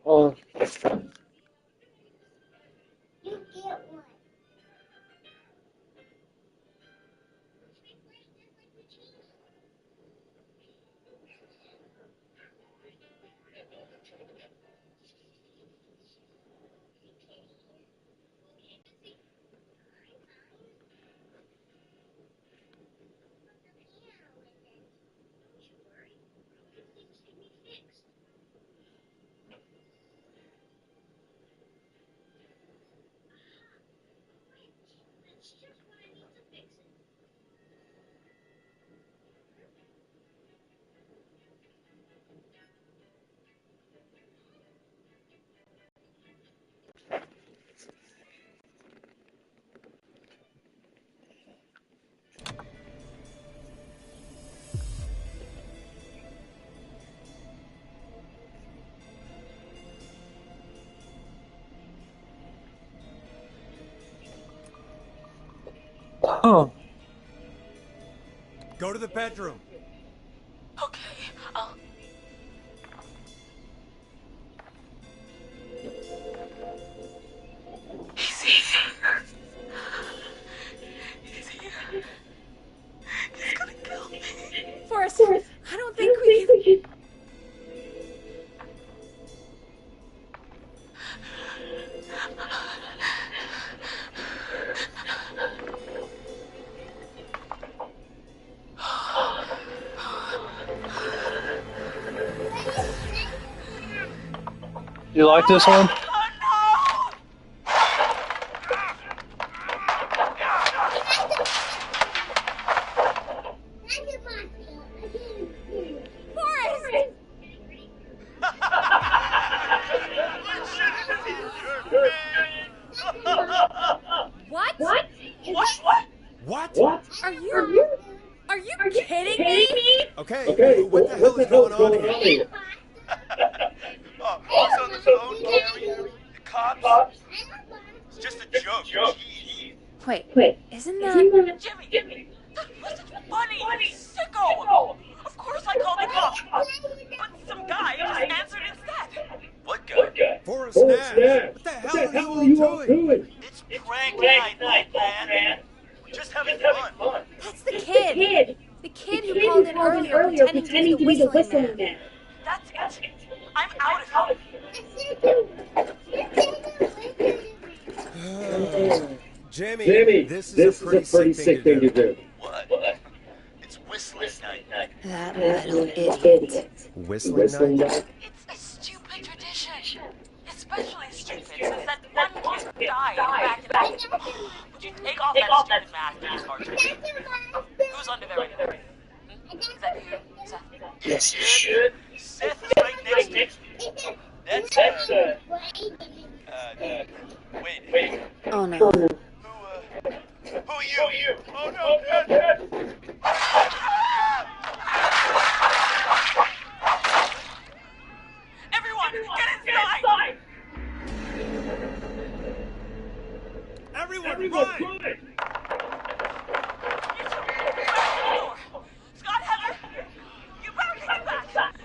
Oh. Oh. Go to the bedroom. Okay, I'll... He's here. He's here. He's gonna kill me. Forrest, I don't think we can... You like this one? What? Are you kidding me? Okay, what the hell is going on here? Who's on the phone, Gary? The cops? It's just a joke. Jeez. Wait, isn't that... Jimmy, that wasn't funny, you sicko! Of course I called the cops, but some guy just answered instead. What guy? Forrest Nash. What the hell are you all doing? It's prank night, man. We're just having fun. That's the kid! The kid who called in earlier pretending to be the whistling man. That's it. I'm out of here. Jimmy, this is a pretty sick thing to do. What? It's whistling night. That little idiot. Whistling night? It's a stupid tradition. Especially stupid since that one kid died back in the... Would you take off that stupid mask and start drinking? Who's on the very end? Is that you, Seth? Yes, you should. Seth is right next to me. That's wait. Oh no. Who are you? Oh no, Dad! Everyone, get inside! Everyone, run! Scott, Heather, you better take it back.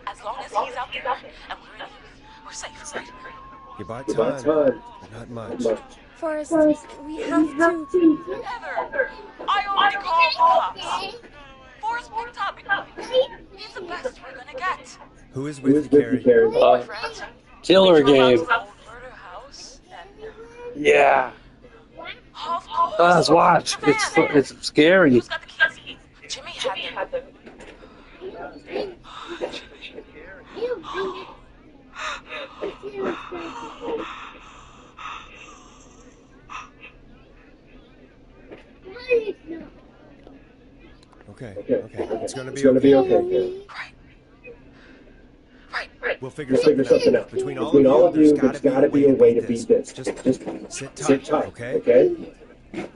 As long as he's out there and we're safe, right? You bought time, but not much. Forrest, we have to... Heather, I already called the cops. Forrest picked up. He's the best we're gonna get. Who is with you, Carrie? Friends, Killer game. old murder house and... Yeah. Of course. Let's watch. It's scary. Who's got the keys? Jimmy had them. Okay. It's gonna be okay. Right. We'll figure something out. Between all of you, there's gotta be a way to beat this. Just sit tight, okay?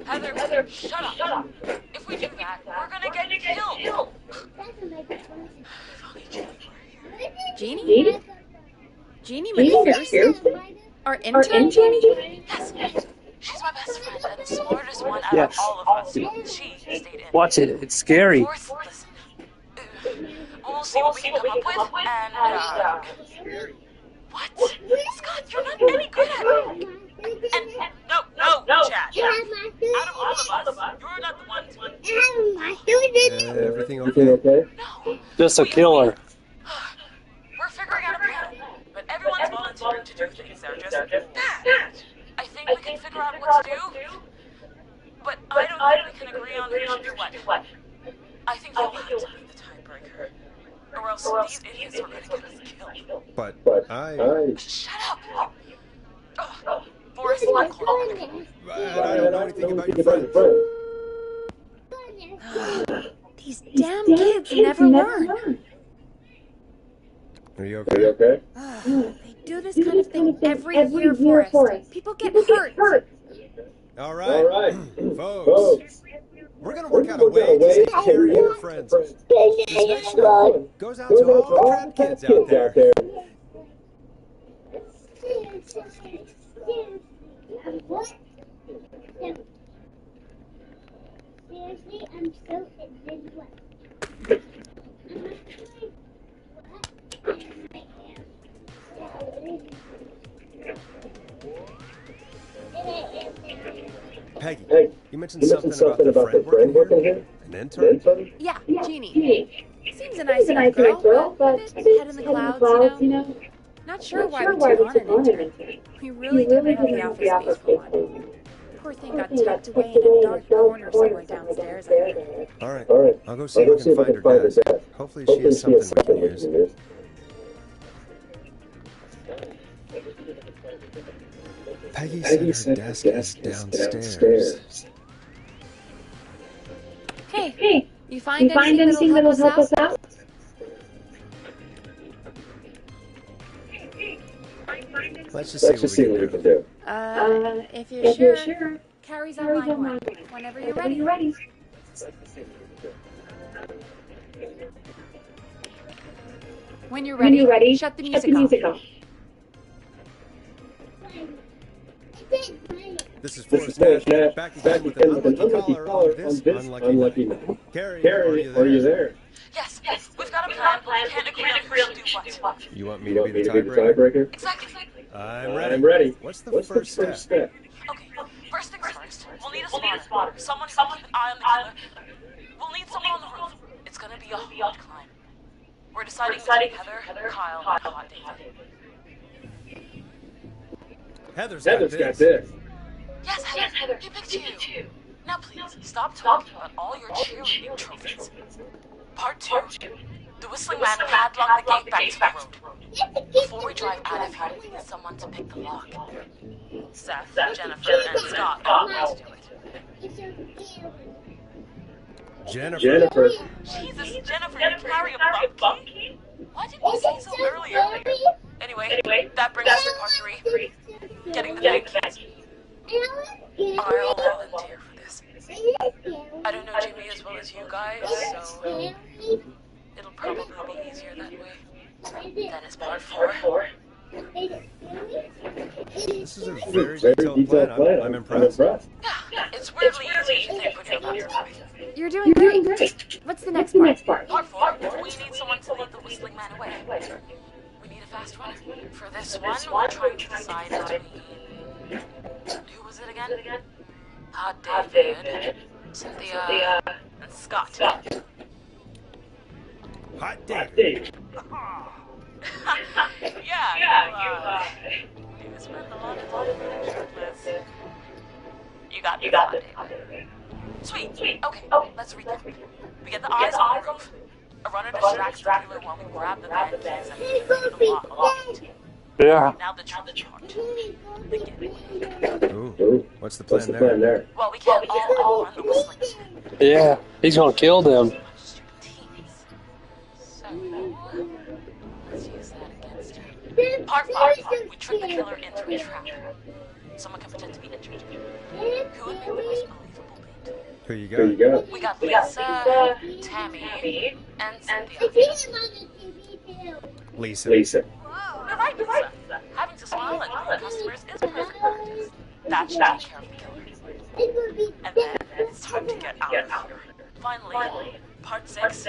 Heather, shut up. If we do that, we're gonna get killed. Jeannie? Jeannie McPherson? Our intern Jeannie? Yes. She's my best friend and the smartest one out Yeah. of all of us, she stayed in. Watch it. It's scary. Fourth, listen. We'll see what we can come up with, and, what? Scott, you're not any good at it. And, no, Chad. Out of all of us, you're not the one to... Everything okay? No. Just a killer. We're figuring out a plan, but everyone's volunteering to do things. They're just bad. I think we can figure out what to do, but I don't think we can agree on who should do what. I think you'll have to be the tiebreaker, or else these idiots are going to get us killed. But I Shut up! Boris, I'm calling you. don't know anything about your friends. These damn kids never learn. Are you okay? They do this kind of thing every year for us. People get hurt. All right, folks. We're gonna work out a way to take care of your friends. This next one goes out to all the crap kids out there. Seriously, I'm so indignant. Peggy, you mentioned something about the friend working here? An intern? Yeah, Jeannie. Seems a nice enough girl, but a bit head in the clouds, you know. Not sure why we took on an intern. We really didn't have the office space for one. Poor thing got tucked away in a dark corner somewhere downstairs, I think. All right, I'll go see if I can find her desk. Hopefully she has something we can use. Peggy said her desk is downstairs. Hey, you find anything that'll help us out? Let's just see what we can do. If you're sure, Carrie's online whenever you're ready. When you're ready, shut the music off. This is Forrest Nash, back again with an unlucky caller on this unlucky night. Carrie, are you there? Yes, we've got a plan, but we can't agree on who should do what. You want me to be the tiebreaker? Exactly. I'm ready. What's the first step? Okay, first things first. We'll need a spotter. Someone who can keep an eye on the killer. We'll need someone on the roof. It's gonna be a hard climb. We're deciding between Heather, Kyle, and Hot David. Heather's got this. Yes, Heather. He picked you. Now please, stop talking about all your cheerleading trophies. Part 2. The Whistling Man padlocked the gate back to the road. Before we drive out of here, we need someone to pick the lock. Seth, Jennifer, and Scott all want to do it. Jennifer. Jesus, Jennifer, you carry a bump key? Why didn't you say so earlier? Anyway, that brings us to part 3. Getting the big keys. I'll volunteer for this. I don't know Jimmy as well as you guys, so it'll probably be easier that way. That is part 4. This is a very detailed plan. I'm impressed. Yeah, it's weirdly easy to think when you're about to die. You're doing great. What's the next part? Part 4, we need someone to lead the Whistling Man away. We need a fast one. For this one, we're trying to decide between... Who was it again? Hot David, Cynthia, and Scott. Hot David. Yeah, you spent a lot of time on that checklist. You got this, Hot David. Sweet. Okay, let's recap. We get the eyes on the roof. A runner distracts the killer while we grab the van keys and leave the lock. Yeah. Now the tricky part. The getting. Ooh, what's the plan there? Well, we can't all run the Whistling Man. Yeah. He's gonna kill them. So, let's use that against him. Part 5, we trick the killer into a trap. Someone can pretend to be injured. Who would be the most believable lead? Who you got? We got Lisa, Tammy, and Cynthia. Lisa. You're right, Lisa. Having to smile at new customers is perfect practice. That should take care of the killer. And then it's time to get out of here. Finally, part 6.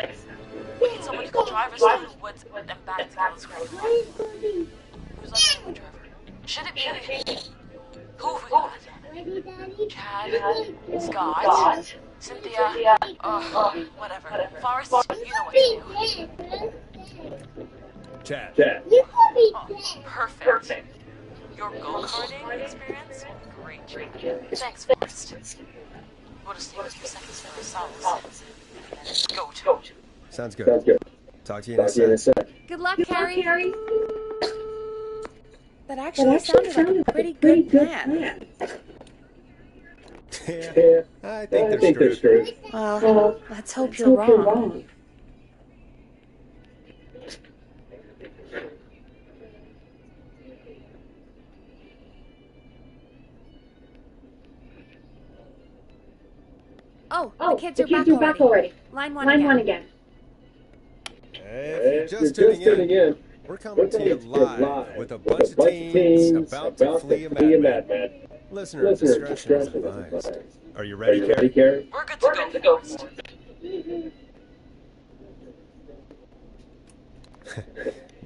We need someone who can drive us through the woods and back to Gillis Creek. Who's on the driver? Should it be? Who have we got? Chad, Scott, Cynthia, whatever. Forrest, you know what to do. Chad. Oh, perfect. Your go-karting experience? Great. Thanks, Forrest. We'll just stay with your seconds for ourselves. Go to. Sounds good. Talk to you in a sec. Good luck, Carrie. That actually sounded like a pretty good plan. Yeah, I think they're screwed. Well, let's hope you're wrong. Oh, the kids are back already. Line one again. If you're just tuning in, we're coming to you live with a bunch of teens about to flee a madman. Listener discretion is advised. Are you ready, Carrie? We're good to go, Forrest.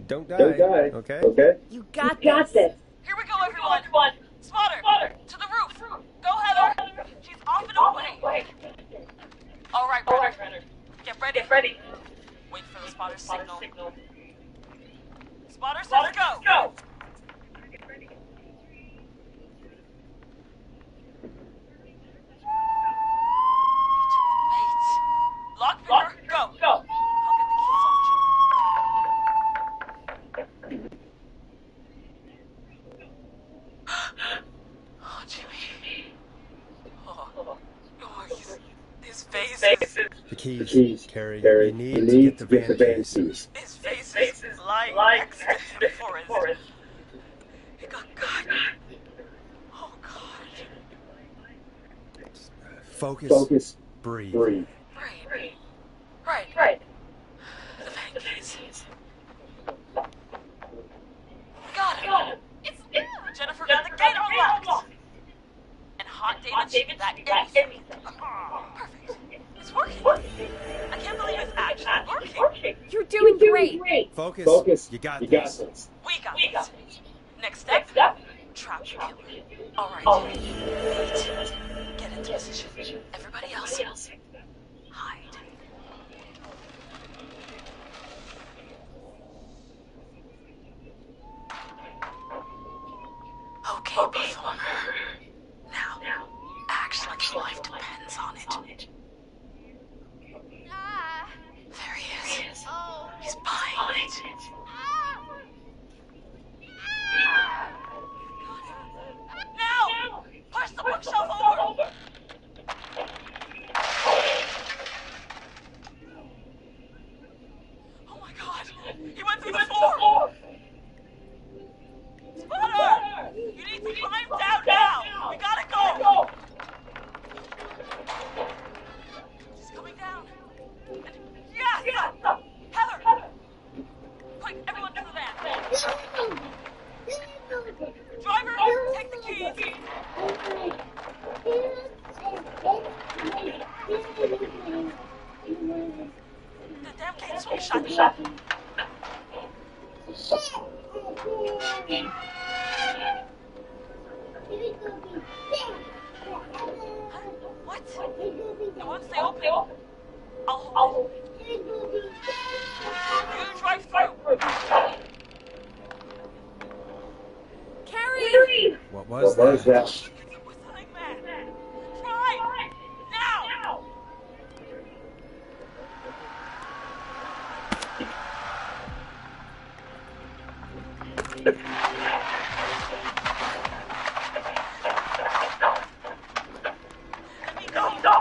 Don't die, okay? You got this. Here we go, everyone. Spotter, to the roof. Go, Heather. She's off and away. All right, Renner. Get ready. Wait for the spotter's signal. Spotter says go. Wait. Lockpicker, go. I'll get the keys off Jim. Oh, Jimmy. Oh, his face is... The keys, Carrie. You need to get the van keys. His face is lying next to him, Forrest. He got cut. Oh, God. Focus. Breathe. Right. The van keys. Got him. It's Jennifer got the gate unlocked. And Hot David that anything. Perfect. It's working. I can't believe it's actually working. You're doing great. Focus. You got this. We got this. Next step, trap the killer. All right. Wait. Get into position. Everybody else, hide. Okay, performer. Now, act like your life depends on it. There he is. He's behind it. Now! Push the bookshelf over! Oh my God! He went through the floor! Spotter! You need to climb down now! We gotta go! He's coming down. Yes! Heather! Quick, everyone to the van! Driver, take the keys! The damn gates won't shut. What? It won't stay open. I'll hold it. You drive through. Carrie! What was that? Whistling man. Try! Now! Let me go! Go!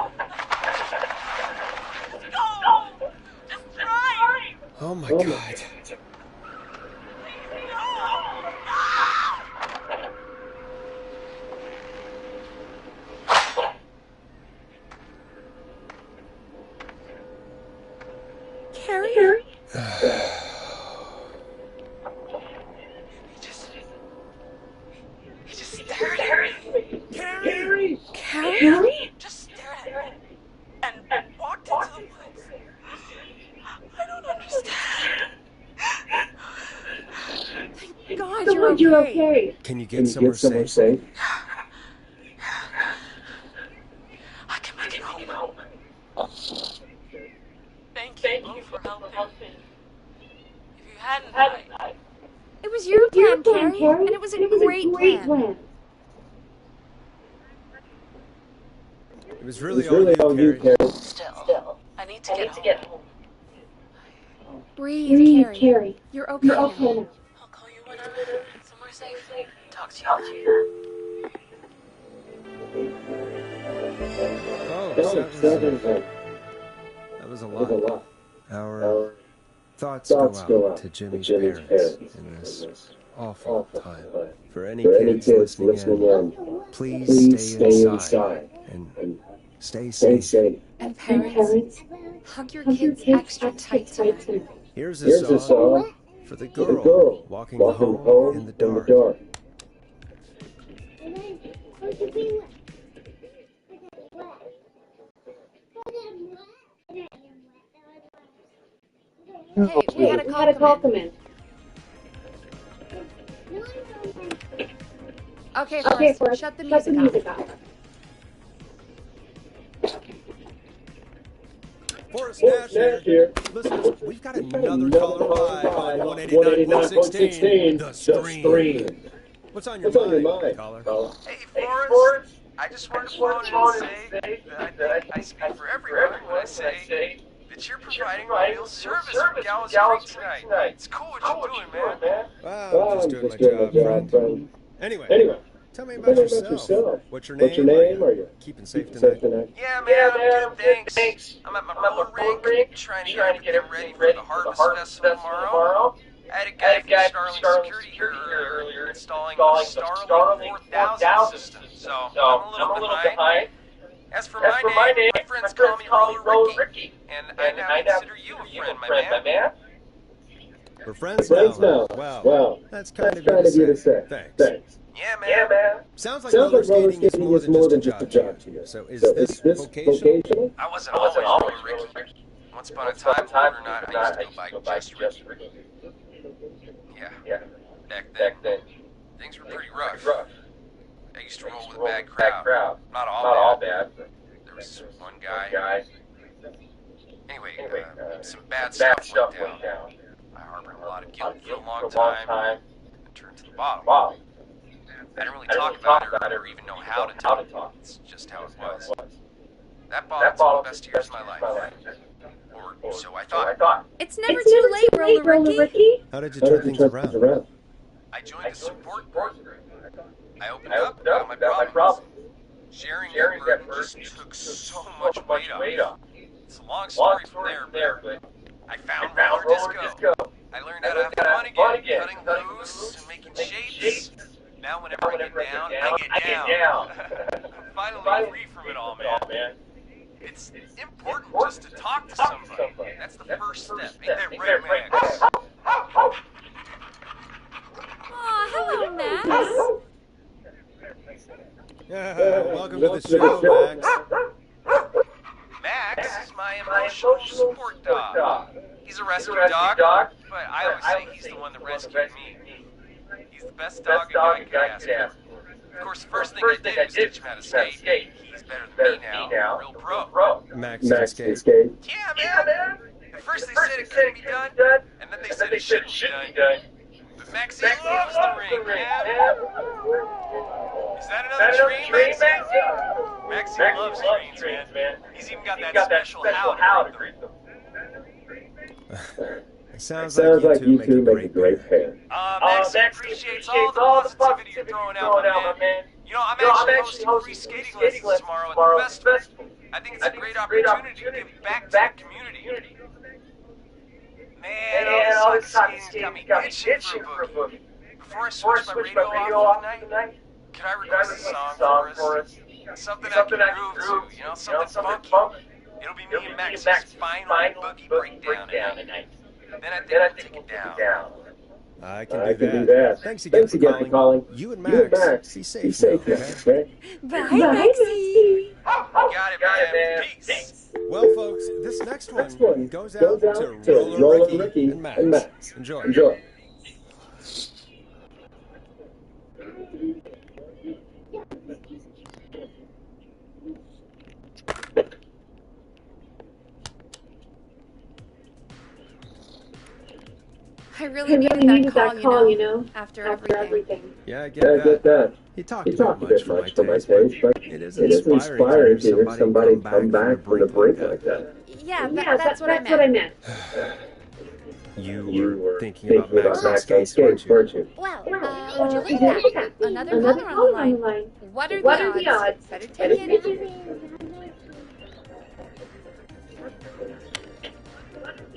Just try! Oh my God. Please, no! Carrie? He just stared at me. Carrie? you're okay. Can you get somewhere safe? I can make it home. Thank you for helping. If you hadn't died, It was your plan, Carrie, and it was a great plan. It was really all you, Carrie. still, I need to get home. Breathe, Carrie. You're okay now. I'll call you when I'm somewhere safe. Talk to you. Oh, that was a lot. Our thoughts go out to Jimmy's parents in this awful time. For any kids listening in, please stay inside and stay safe. And parents, hug your kids extra tight tonight. Here's a song for the girl walking home in the dark. Hey, we had a call come in. Okay, Forrest, shut the music off. Forrest Nash here. Listeners, we've got another caller live on 189.16, The Stream. What's on your mind, caller? Hey, Forrest. I just wanted to phone and say that I speak for everyone when I say that you're providing a real service for Gallows Creek tonight. It's cool what you're doing, man. Wow, I'm just doing my job, friend. Anyway, tell me about yourself. What's your name? Are you keeping safe tonight? Yeah, man, I'm good, thanks. I'm at my motor rig, trying to get everything ready for the Harvest Festival tomorrow. I had a guy from Starlink Security here earlier installing the Starlink 4000 system, so I'm a little behind. As for my name, my friends call me Roller Ricky, and I now consider you a friend, my man. We're friends now. Wow. That's kind of you to say. Thanks. Yeah, man. Sounds like roller skating is more than just a job to you. So is this vocational? I wasn't always Roller Ricky. Once upon a time, believe it or not, I used to go by just Ricky. Yeah. Back then, things were pretty rough. I used to roll with a bad crowd. Not all bad. There was one guy. Anyway, some bad stuff went down. I harbored a lot of guilt for a long time and turned to the bottom. I didn't really talk about it or even know how to talk. It's just how it was. That bottle was the best years of my life. Or so I thought. It's never too late, Roller Ricky. How did you turn things around? I joined a support group. I opened up about my problems. Sharing that burden just took so much weight off. It's a long story from there, but I found roller disco. I learned how to have fun again, cutting loose and making shapes. Now whenever I get down. I'm finally free from it all, man. It's important just to talk to somebody. That's the first step. Ain't that right, Max? Aw, hello, Max. Welcome to the show, Max. Max is my emotional support dog. He's a rescue dog, but I always say he's the one that rescued me. He's the best dog a guy could ask for. Of course, the first thing I did was teach him how to skate. He's better than me now, a real pro. Max can skate. Yeah, man. At first they said it couldn't be done, and then they said it shouldn't be done. But Maxie loves the ring, man. Is that another train, Maxie? Maxie loves trains, man. He's even got that special how to greet them. It sounds like you two make a great pair. Max appreciates all the positivity you're throwing out, my man. You know, I'm actually hosting free skating lessons tomorrow at the festival. I think it's a great opportunity to give back to the community. Man, all this talking skating got me itching for a boogie. Before I switch my radio off tonight, could I request a song for us? Something I can groove to, you know, something funky. It'll be me and Max's final boogie breakdown tonight. Then I think we'll take it down. I can do that. Thanks again for calling. You and Max, be safe now, okay? Bye, Maxie. Got it, man. Peace. Well, folks, this next one goes out to Roller Ricky and Max. Enjoy. I really needed that call, after everything. Yeah, I get that. He talked a bit much for my taste, but it is inspiring to hear somebody come back from the brink like that. Yeah, that's what I meant. You were thinking about Max on skates, weren't you? Well, would you look at that? Another caller on the line. What are the odds? Better take it.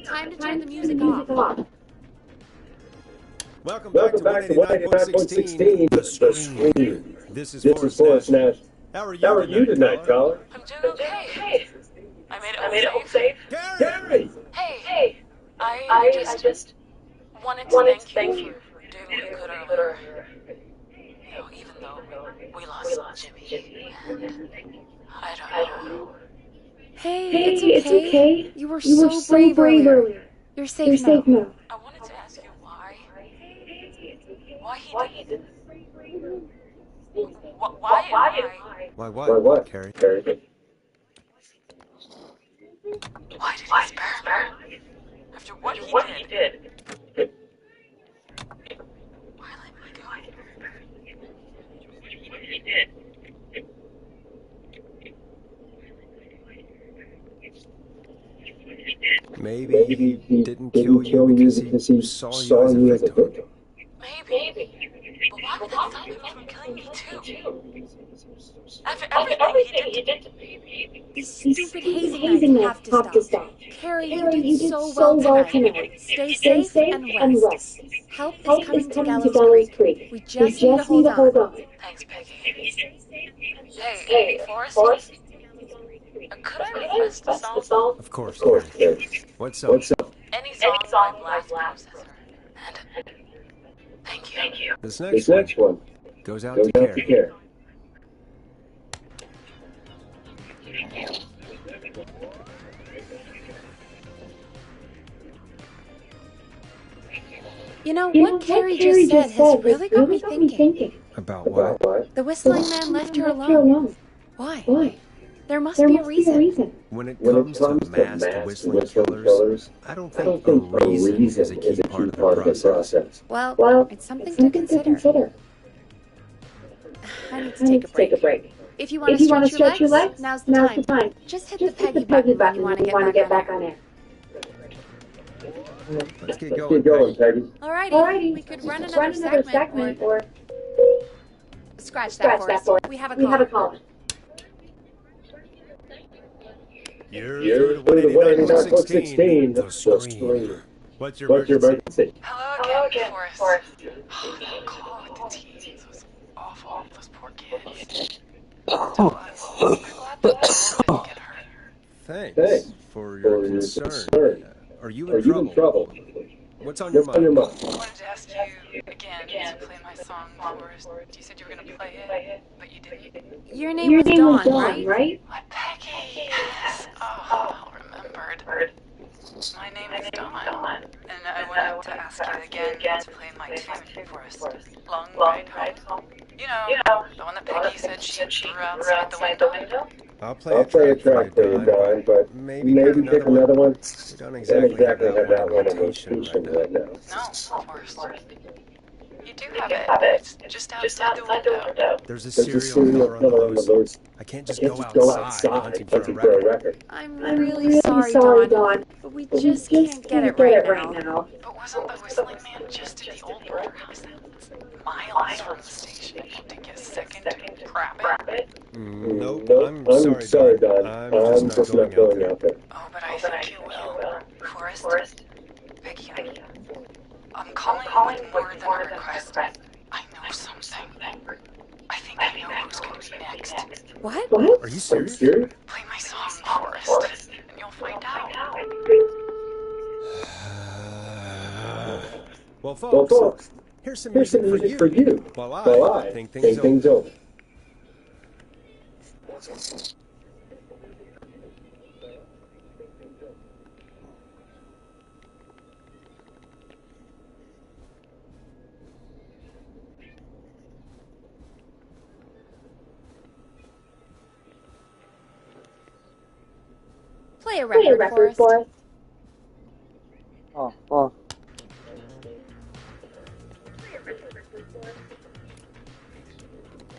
Time to turn the music off. Welcome back to 189.16, The Screen. This is Forrest Nash. How are you tonight, caller? I'm doing okay. I made it home safe. Gary! Hey, I just wanted to thank you for doing what you could earlier. Even though we lost Jimmy. I don't know. Hey, it's okay. You were so brave earlier. You're safe now. I wanted to ask you why he did Why? Why what, Carrie? Why did he spare? After what he did. Why let me go? What he did. Maybe he didn't kill you because he saw you as a victim. Maybe. But why would that stop him from killing me too? After everything he did to me. These stupid hazing nights have to stop. Carrie, you did so well tonight. Stay safe and rest. Help is coming to Gallows Creek. We just need to hold on. Thanks, Peggy. Hey, Forrest? Could I request a song? Of course. What's up? Any song by Blast Processor. And thank you. This next one goes out to Carrie. What Carrie just said has really got me thinking. About what? The whistling man left her alone. Why? There must be a reason. When it comes to masked whistling killers, I don't think a reason is a key part of the process. Well, it's something to consider. I need to take a break. If you want to stretch your legs, now's the time. Just hit the Peggy button when you want to get back on air. Let's get going, Peggy. Alrighty, we could run another segment or scratch that for us. We have a caller. You're through to 189.16, The Screen. What's your emergency? Hello again, Forrest. Oh, that call with the teens was awful. Those poor kids. I'm glad that get hurt. Thanks for your concern. Are you in trouble? What's on your mind? I wanted to ask you again to play my song, Forrest. You said you were going to play it, but you didn't. Your name was Dawn, right? What, Peggy? Yes. Oh, remembered. My name is Dawn, and I wanted to ask you again to play my tune for us. Long Ride Home. You know, the one that Peggy said she threw outside the window? I'll play a track for you, Dawn, but maybe pick another one. We don't exactly have that one in rotation right now. No, Forrest. You do have it. It's just outside the window. There's a serial killer on the loose. I can't just go outside hunting for a record. I'm really sorry, Dawn, but we just can't get it right now. But wasn't the whistling man just in the old murder house that's miles from the station? To get a second to crap it? Nope, I'm sorry, Dawn. I'm just not going out there. Oh, but I think you will. Forrest? Peggy, I'm calling with more than a request. I know something. I think I know who's going to be next. What? Are you serious? Play my song, Forrest, and you'll find out. Well, folks, here's some music for you while I think things over. Play a record for us. Oh.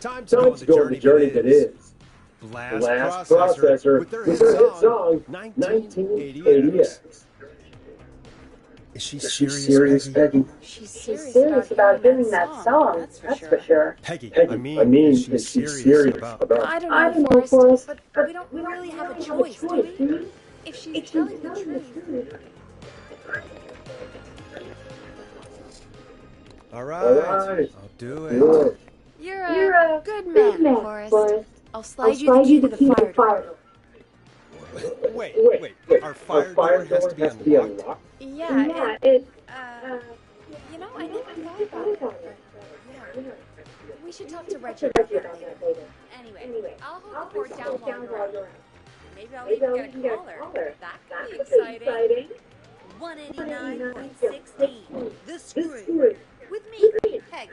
Time to go on the journey that is Blast Processor with their hit song 1980X. Is she serious, Peggy? She's serious about doing that song, that's for sure. Peggy, I mean, is she serious about... I don't know, Forrest, but we don't really have a choice, do we? If she's telling the truth. All right, I'll do it. You're a good man, Forrest. I'll slide you the key to the fire door. Wait, our fire door has to be unlocked? Yeah, it, you know, I never thought about it, but, yeah. We should talk to Reggie about that later. Anyway, I'll hold the fort down while you're out. Maybe I'll even get a caller. That could be exciting. 189.16, The Screw. With me, Peg.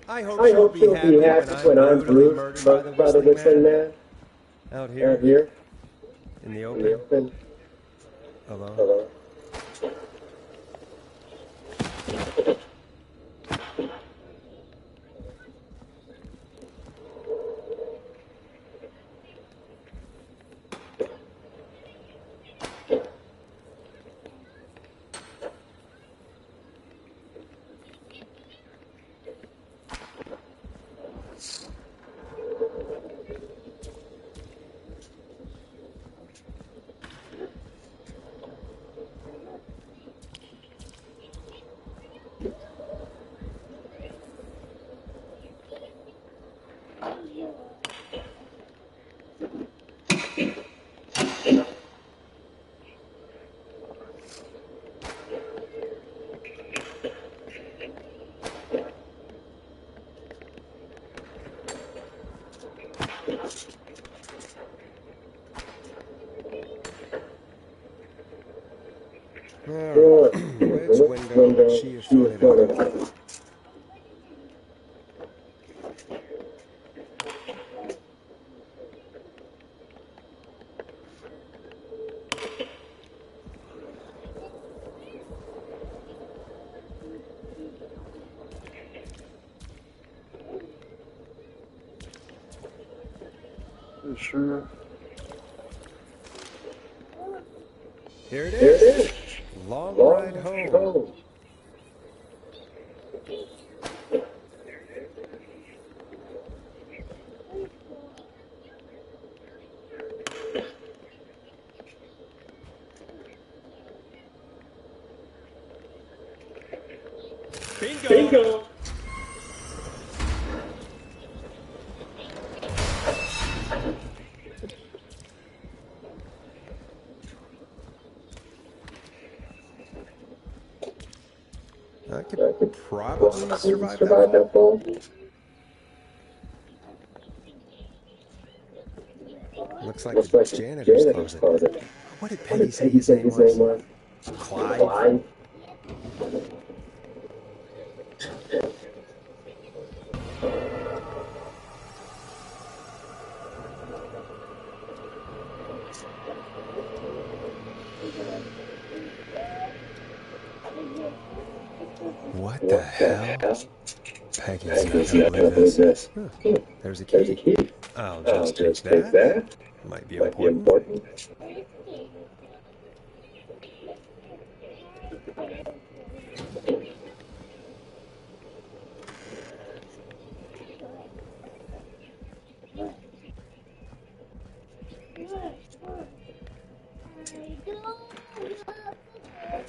I hope she'll be happy when I'm brutally murdered by the whistling man. Out here, in the open, alone. Which window she is pointed at? Sure. Here it is. Long ride home. Bingo! I could probably survive that fall. Looks like the janitor's closet. What did Peggy say his name was? Clyde? What the hell? Peggy's not gonna believe this. Huh. There's a key. I'll just take that. Might be important.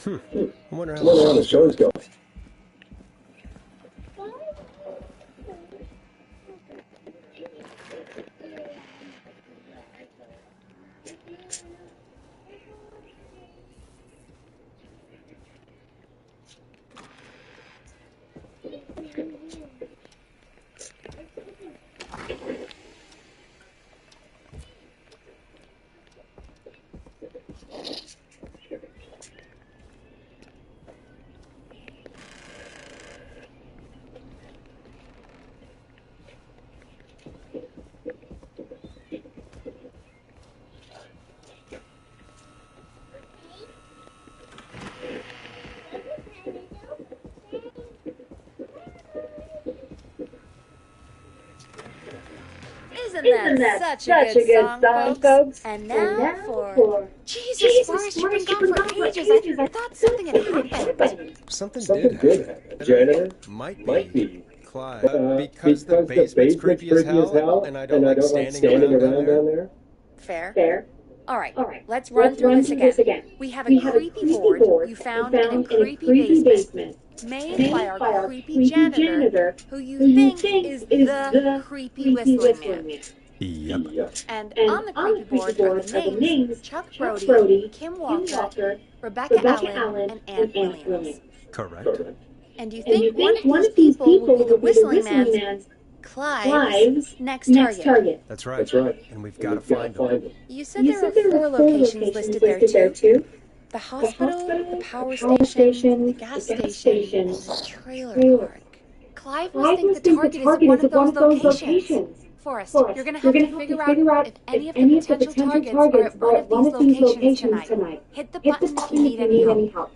I wonder how the show's going. Isn't that such a good song, folks? And now for... Jesus, Forrest, you've been gone for ages. I thought something had happened. Something Something did did happen. happen. Janitor? Might Might be be. Clive. Because the basement's creepy as hell, and I don't like standing around down there. Fair. All right, let's run through this again. We have a creepy board you found in a creepy basement made by our creepy janitor, who you think is the creepy whistling man. Yep. And on the creepy board are the names Chuck Brody, Kim Walker, Rebecca Allen, and Ann Williams. Correct. And you think one of these people will be the whistling man's Clive's next target. That's right. And we've got to find them. You said there were 4 locations listed there too. The hospital, the power station, the gas station, and the trailer park. Clive must think the target is one of those locations. Forrest, you're going to have to figure out if any of the potential targets are at one of these locations tonight. Hit the button if you need any help.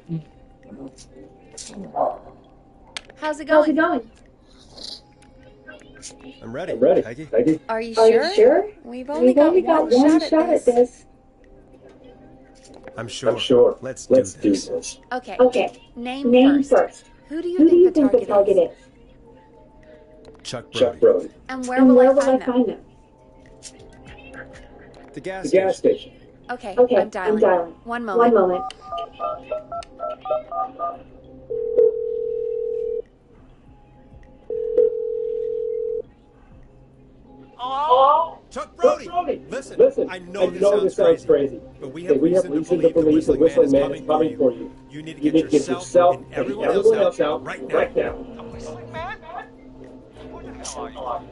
How's it going? I'm ready. Peggy. Are you sure? We've only got one shot at this. I'm sure. Let's do this. Okay. Name first. Who do you think the target is? Chuck Brody. And where will I find them? The gas station. Okay, I'm dialing. One moment. Hello? Chuck Brody! Listen, I know this sounds crazy, but we have reason to believe the Whistling Man is coming for you. You need to get yourself and everyone else out right now. The Whistling Man? Who the hell are you?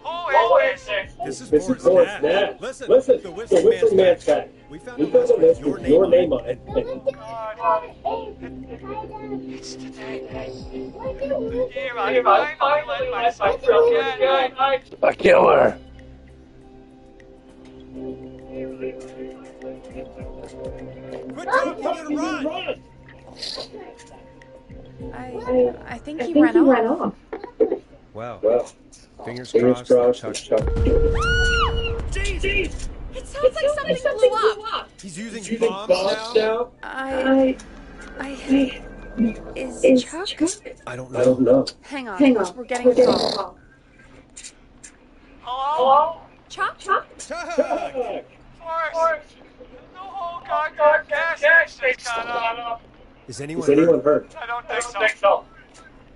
Who is this? This is Forrest's dad. Listen, the Whistling Man's back. We found a list with your name on it. It's today. The year I finally let myself forget. A killer. Quit talking and run! I think he ran off. Well, fingers crossed that Chuck... Jeez! It sounds like something blew up. He's using bombs now? Is Chuck? I don't know. Hang on. We're getting a call. Hello? Chuck? Forrest! The whole goddamn gas station's gone up. Is anyone hurt? I don't think so.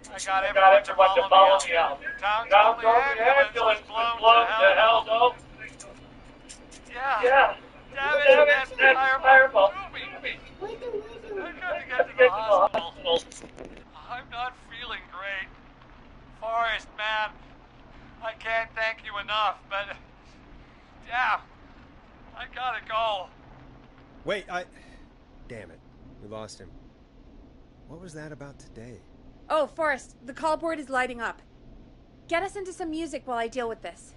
I got everyone to follow me out. Town's only ambulance was blown to hell, though. Yeah. Damn it, that fireball threw me. I gotta get to the hospital. I'm not feeling great. Forrest, man, I can't thank you enough, but... yeah, I gotta go. Wait, damn it. We lost him. What was that about today? Oh, Forrest, the call board is lighting up. Get us into some music while I deal with this.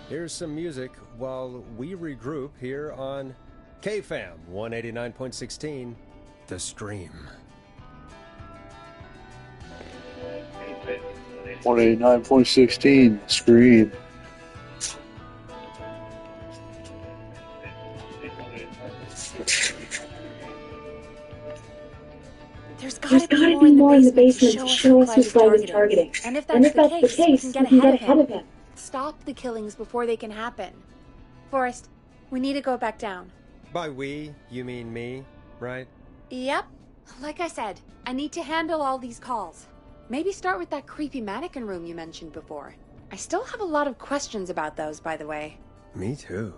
Here's some music while we regroup here on KFAM 189.16, The Stream. 189.16, Scream. There's gotta be more in the basement to show us who Clive is targeting. And if that's the case, we can get ahead of him. Stop the killings before they can happen. Forrest, we need to go back down. By we, you mean me, right? Yep. Like I said, I need to handle all these calls. Maybe start with that creepy mannequin room you mentioned before. I still have a lot of questions about those, by the way. Me too.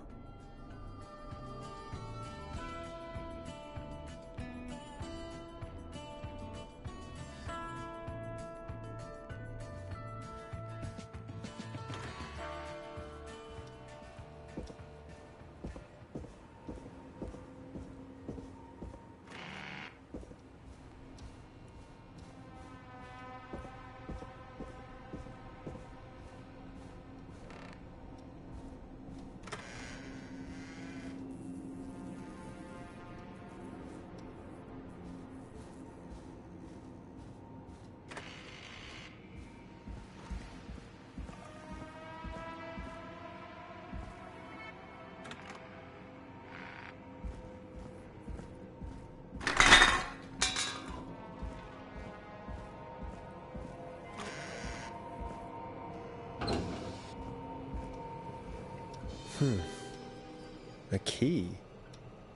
The key?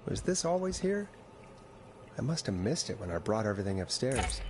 Was this always here? I must have missed it when I brought everything upstairs.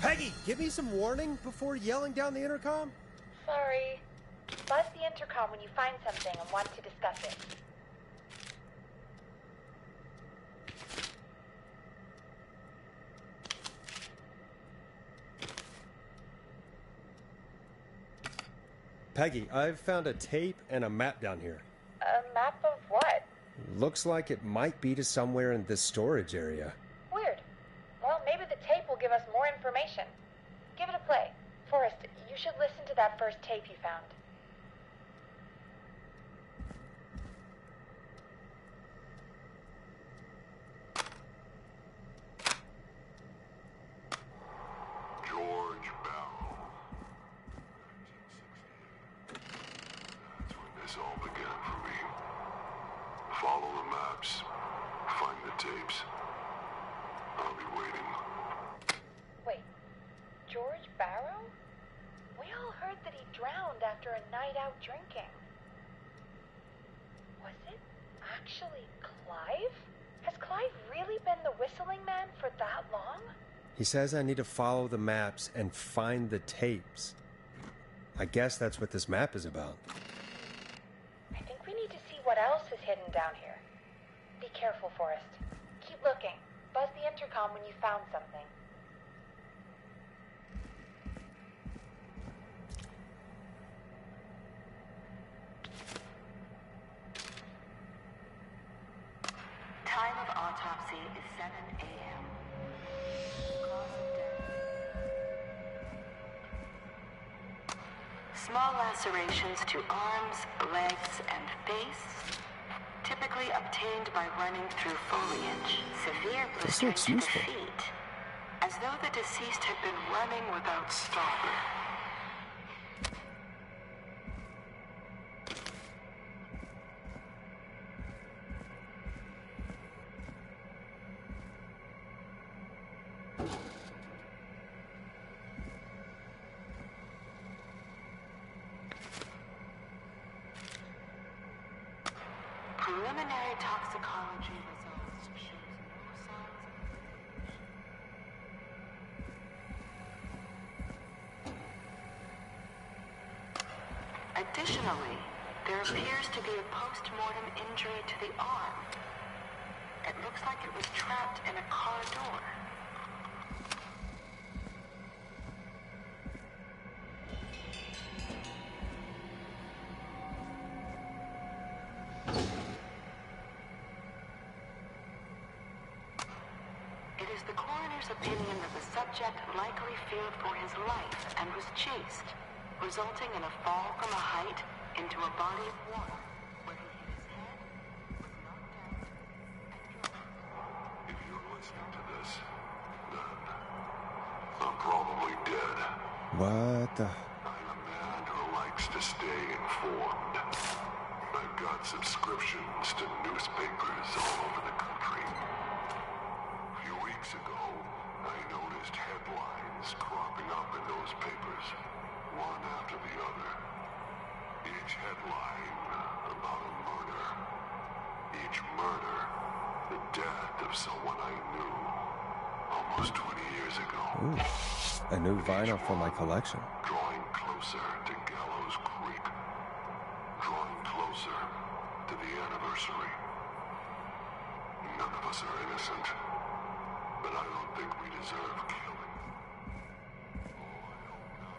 Peggy, give me some warning before yelling down the intercom? Sorry. Buzz the intercom when you find something and want to discuss it. Peggy, I've found a tape and a map down here. A map of what? Looks like it might be to somewhere in this storage area. Weird. Well, maybe the tape will give us more information. Give it a play. Forrest, you should listen to that first tape you found. George Barrow. 1968. That's when this all began for me. Follow the maps. Find the tapes. I'll be waiting. Wait, George Barrow? We all heard that he drowned after a night out drinking. Was it actually Clive? Has Clive really been the whistling man for that long? He says I need to follow the maps and find the tapes. I guess that's what this map is about. I think we need to see what else is hidden down here. Be careful, Forrest. Keep looking. Buzz the intercom when you found something. Time of autopsy is 7 a.m. Cause of death. Small lacerations to arms, legs, and face, typically obtained by running through foliage. Severe blistering to the feet, as though the deceased had been running without stopping. Preliminary toxicology results shows no signs of. Additionally, there appears to be a post-mortem injury to the arm. It looks like it was trapped in a car door. It is the coroner's opinion that the subject likely feared for his life and was chased, resulting in a fall from a height into a body of water, where he hit his head, was knocked out, and drowned. If you're listening to this, then I'm probably dead. dead. What the? I'm a man who likes to stay informed. I've got subscriptions to newspapers all over the country. A few weeks ago, I noticed headlines cropping up in those papers, one after the other. Each headline about a murder. Each murder, the death of someone I knew almost 20 years ago. Ooh, a new vinyl for my collection. Drawing closer to Gallows Creek. Drawing closer to the anniversary. None of us are innocent, but I don't think we deserve killing. Oh, I hope not.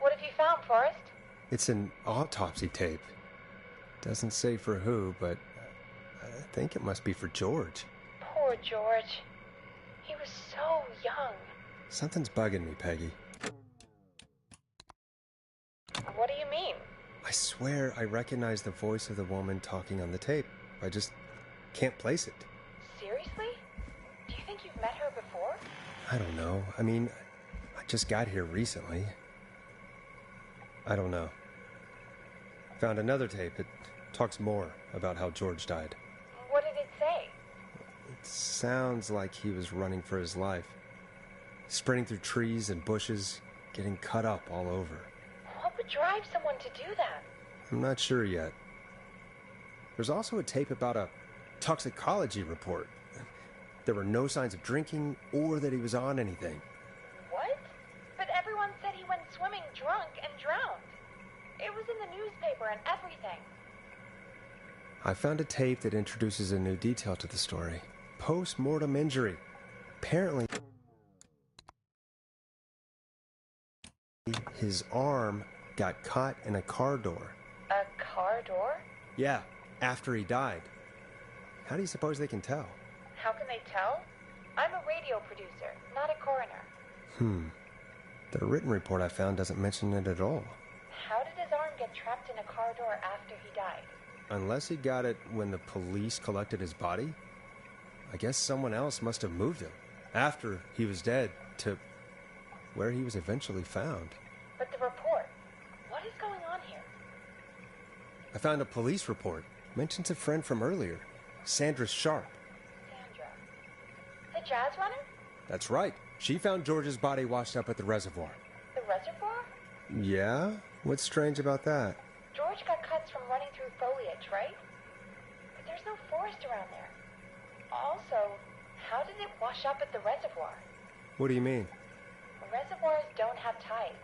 What have you found, Forrest? It's an autopsy tape. Doesn't say for who, but I think it must be for George. Poor George. He was so young. Something's bugging me, Peggy. What do you mean? I swear I recognize the voice of the woman talking on the tape. I just can't place it. Seriously? Do you think you've met her before? I don't know. I mean, I just got here recently. I don't know. Found another tape. It talks more about how George died. What did it say? It sounds like he was running for his life. Sprinting through trees and bushes, getting cut up all over. What would drive someone to do that? I'm not sure yet. There's also a tape about a toxicology report. There were no signs of drinking or that he was on anything. What? But everyone said he went swimming drunk and drowned. It was in the newspaper and everything. I found a tape that introduces a new detail to the story. Post-mortem injury. Apparently, his arm got caught in a car door. A car door? Yeah, after he died. How do you suppose they can tell? How can they tell? I'm a radio producer, not a coroner. The written report I found doesn't mention it at all. How did his arm get trapped in a car door after he died? Unless he got it when the police collected his body, I guess someone else must have moved him after he was dead to where he was eventually found. But the report, what is going on here? I found a police report. Mentions a friend from earlier, Sandra Sharp. Sandra. The jazz runner? That's right. She found George's body washed up at the reservoir. The reservoir? Yeah? What's strange about that? George got cuts from running through foliage, right? But there's no forest around there. Also, how did it wash up at the reservoir? What do you mean? Reservoirs don't have tides.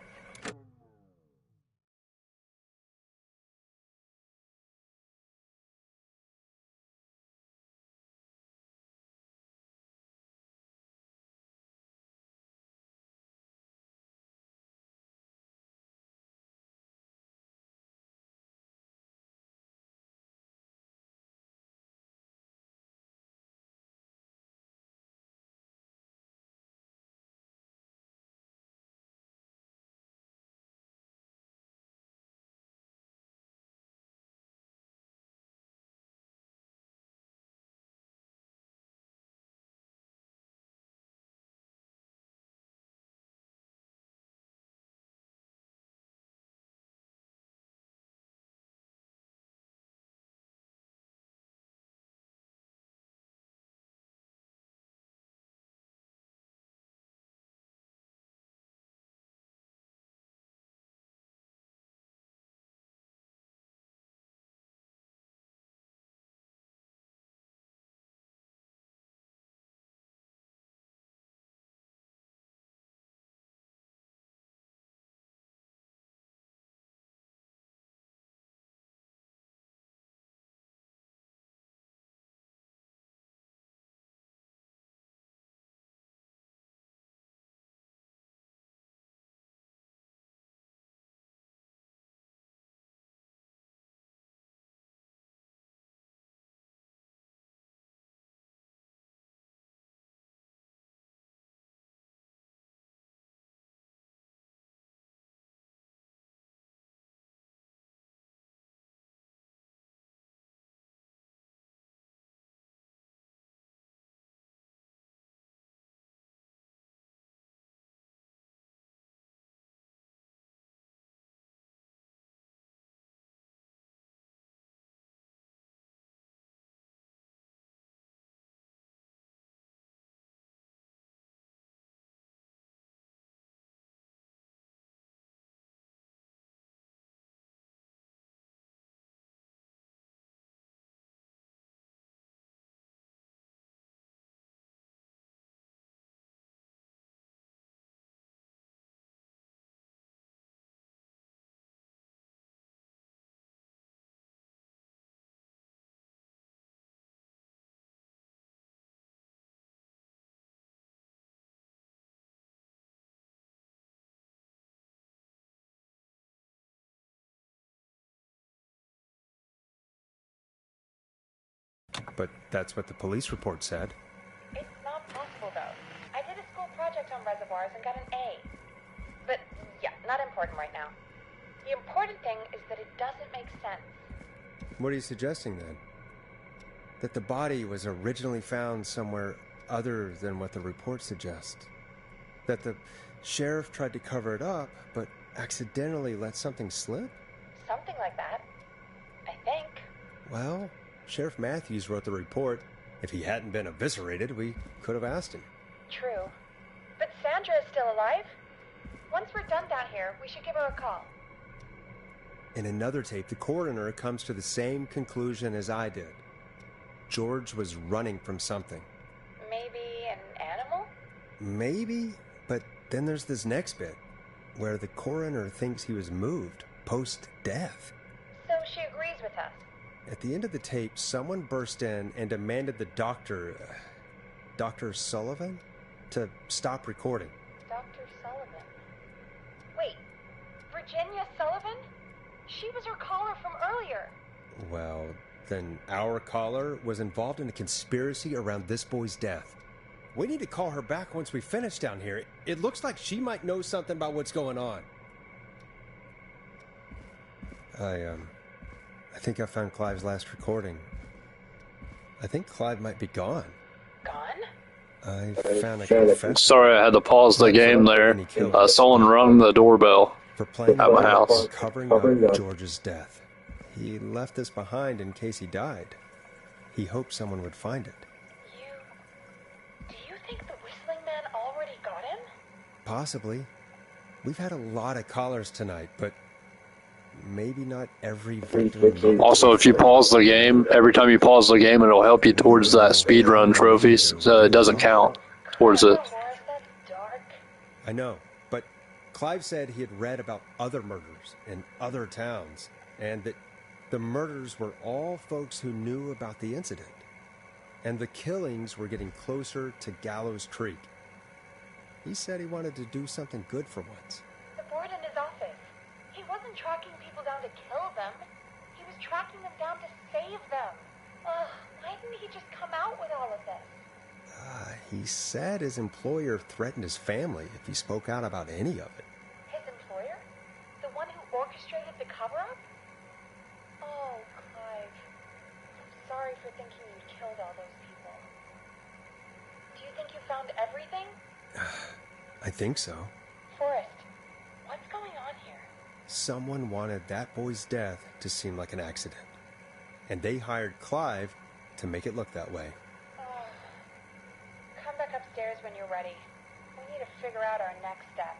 But that's what the police report said. It's not possible, though. I did a school project on reservoirs and got an A. But, yeah, not important right now. The important thing is that it doesn't make sense. What are you suggesting, then? That the body was originally found somewhere other than what the report suggests? That the sheriff tried to cover it up, but accidentally let something slip? Something like that. I think. Well, Sheriff Matthews wrote the report. If he hadn't been eviscerated, we could have asked him. True. But Sandra is still alive? Once we're done down here, we should give her a call. In another tape, the coroner comes to the same conclusion as I did. George was running from something. Maybe an animal? Maybe, but then there's this next bit, where the coroner thinks he was moved post-death. So she agrees with us. At the end of the tape, someone burst in and demanded the doctor, Dr. Sullivan, to stop recording. Dr. Sullivan? Wait, Virginia Sullivan? She was her caller from earlier. Well, then our caller was involved in a conspiracy around this boy's death. We need to call her back once we finish down here. It looks like she might know something about what's going on. I think I found Clive's last recording. I think Clive might be gone. Gone? I found a confession. Sorry, I had to pause the game there. Someone rung the doorbell For playing at my house. covering up George's death. He left this behind in case he died. He hoped someone would find it. Do you think the Whistling Man already got him? Possibly. We've had a lot of callers tonight, but maybe not every victim. Also, if you pause the game, every time you pause the game, it'll help you towards that speedrun trophies, so it doesn't count towards it. That's dark. I know, but Clive said he had read about other murders in other towns, and that the murders were all folks who knew about the incident. And the killings were getting closer to Gallows Creek. He said he wanted to do something good for once. The board in his office. He wasn't tracking people down to kill them. He was tracking them down to save them. Why didn't he just come out with all of this? He said his employer threatened his family if he spoke out about any of it. His employer? The one who orchestrated the cover-up? Oh, Clive. I'm sorry for thinking you killed all those people. Do you think you found everything? I think so. Forrest, what's going on here? Someone wanted that boy's death to seem like an accident. And they hired Clive to make it look that way. Come back upstairs when you're ready. We need to figure out our next step.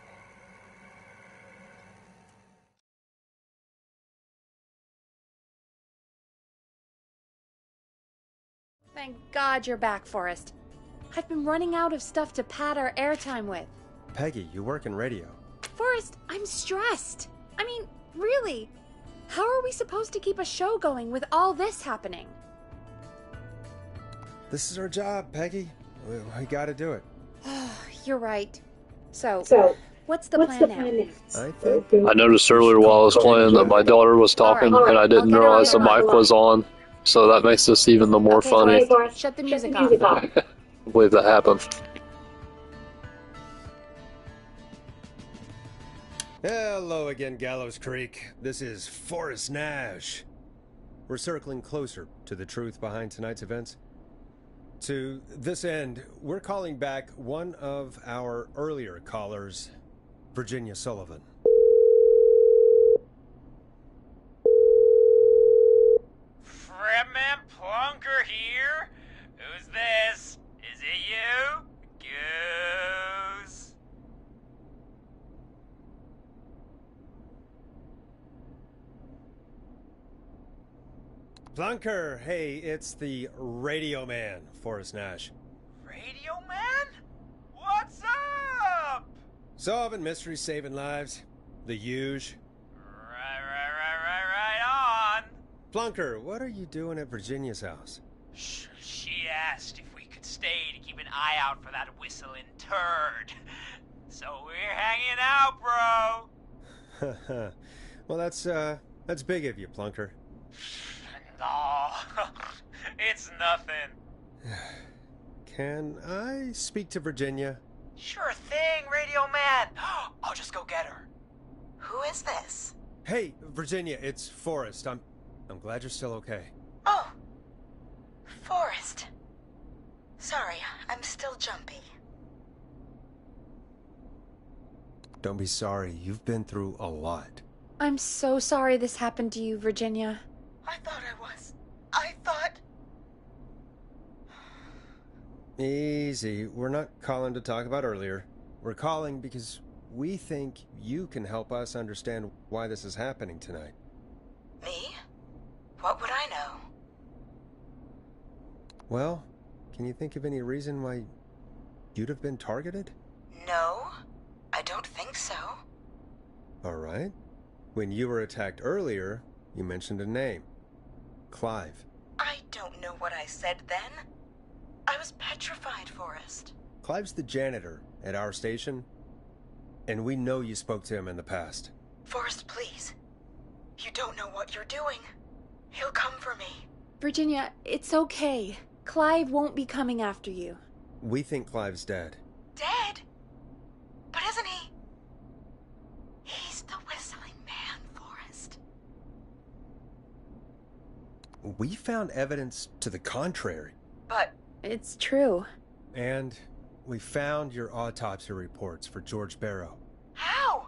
Thank God you're back, Forrest. I've been running out of stuff to pad our airtime with. Peggy, you work in radio. Forrest, I'm stressed. I mean, really. How are we supposed to keep a show going with all this happening? This is our job, Peggy. We gotta do it. You're right. So what's the plan now? I think I noticed earlier while I was playing that my daughter was talking, and I didn't realize the mic was on, so that makes this even the more funny. Shut the music off. I believe that happened. Hello again, Gallows Creek. This is Forrest Nash. We're circling closer to the truth behind tonight's events. To this end, we're calling back one of our earlier callers, Virginia Sullivan. Fredman Plunker here? Who's this? Is it you? Goose. Plunker, hey, it's the Radio Man, Forrest Nash. Radio Man? What's up? Solving mysteries, saving lives. The huge. Right on. Plunker, what are you doing at Virginia's house? She asked if we could stay to keep an eye out for that whistling turd. So we're hanging out, bro. Well, that's big of you, Plunker. Oh, It's nothing. Can I speak to Virginia? Sure thing, Radio Man. I'll just go get her. Who is this? Hey, Virginia, it's Forrest. I'm glad you're still okay. Oh, Forrest. Sorry, I'm still jumpy. Don't be sorry. You've been through a lot. I'm so sorry this happened to you, Virginia. I thought I was. I thought... Easy. We're not calling to talk about earlier. We're calling because we think you can help us understand why this is happening tonight. Me? What would I know? Well, can you think of any reason why you'd have been targeted? No, I don't think so. All right. When you were attacked earlier, you mentioned a name. Clive. I don't know what I said then. I was petrified, Forrest. Clive's the janitor at our station, and we know you spoke to him in the past. Forrest, please. You don't know what you're doing. He'll come for me. Virginia, it's okay. Clive won't be coming after you. We think Clive's dead. Dead? But isn't he? He's the whistling man, Forrest. We found evidence to the contrary. But... It's true. And we found your autopsy reports for George Barrow. How?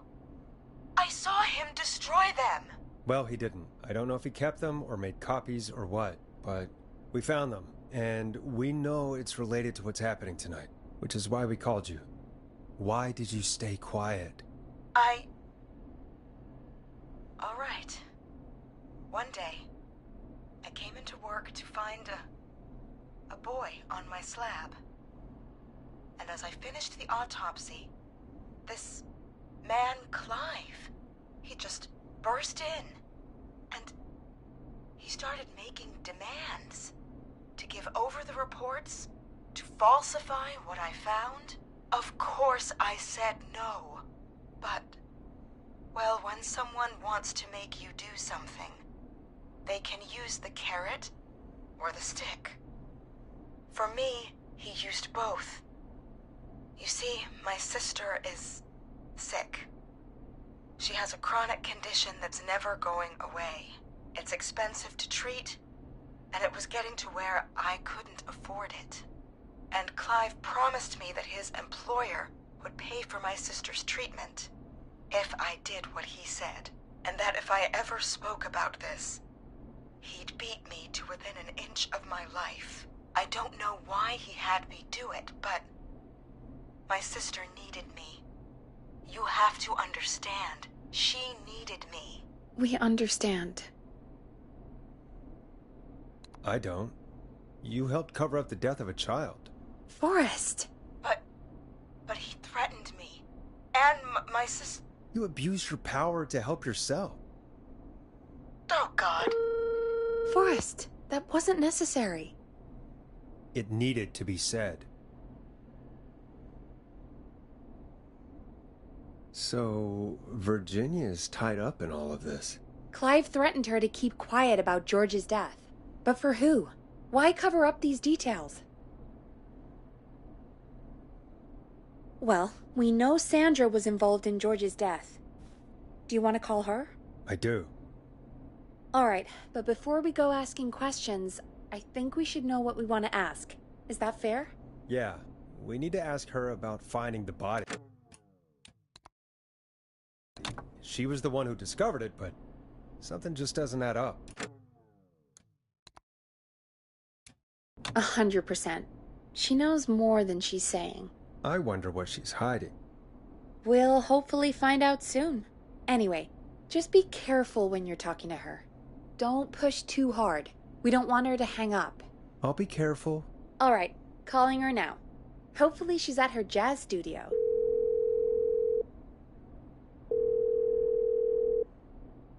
I saw him destroy them. Well, he didn't. I don't know if he kept them or made copies or what, but we found them. And we know it's related to what's happening tonight, which is why we called you. Why did you stay quiet? All right. One day, I came into work to find a boy on my slab. And as I finished the autopsy, this man, Clive, he just burst in. And he started making demands to give over the reports, to falsify what I found. Of course I said no. But, well, when someone wants to make you do something, they can use the carrot or the stick. For me, he used both. You see, my sister is sick. She has a chronic condition that's never going away. It's expensive to treat, and it was getting to where I couldn't afford it. And Clive promised me that his employer would pay for my sister's treatment if I did what he said, and that if I ever spoke about this, he'd beat me to within an inch of my life. I don't know why he had me do it, but my sister needed me. You have to understand, she needed me. We understand. I don't. You helped cover up the death of a child. Forrest! But he threatened me. And my sister... You abused your power to help yourself. Oh, God. Forrest, that wasn't necessary. It needed to be said. So, Virginia's tied up in all of this. Clive threatened her to keep quiet about George's death. But for who? Why cover up these details? Well, we know Sandra was involved in George's death. Do you want to call her? I do. All right, but before we go asking questions, I think we should know what we want to ask. Is that fair? Yeah, we need to ask her about finding the body. She was the one who discovered it, but something just doesn't add up. 100%. She knows more than she's saying. I wonder what she's hiding. We'll hopefully find out soon. Anyway, just be careful when you're talking to her. Don't push too hard. We don't want her to hang up. I'll be careful. All right, calling her now. Hopefully she's at her jazz studio.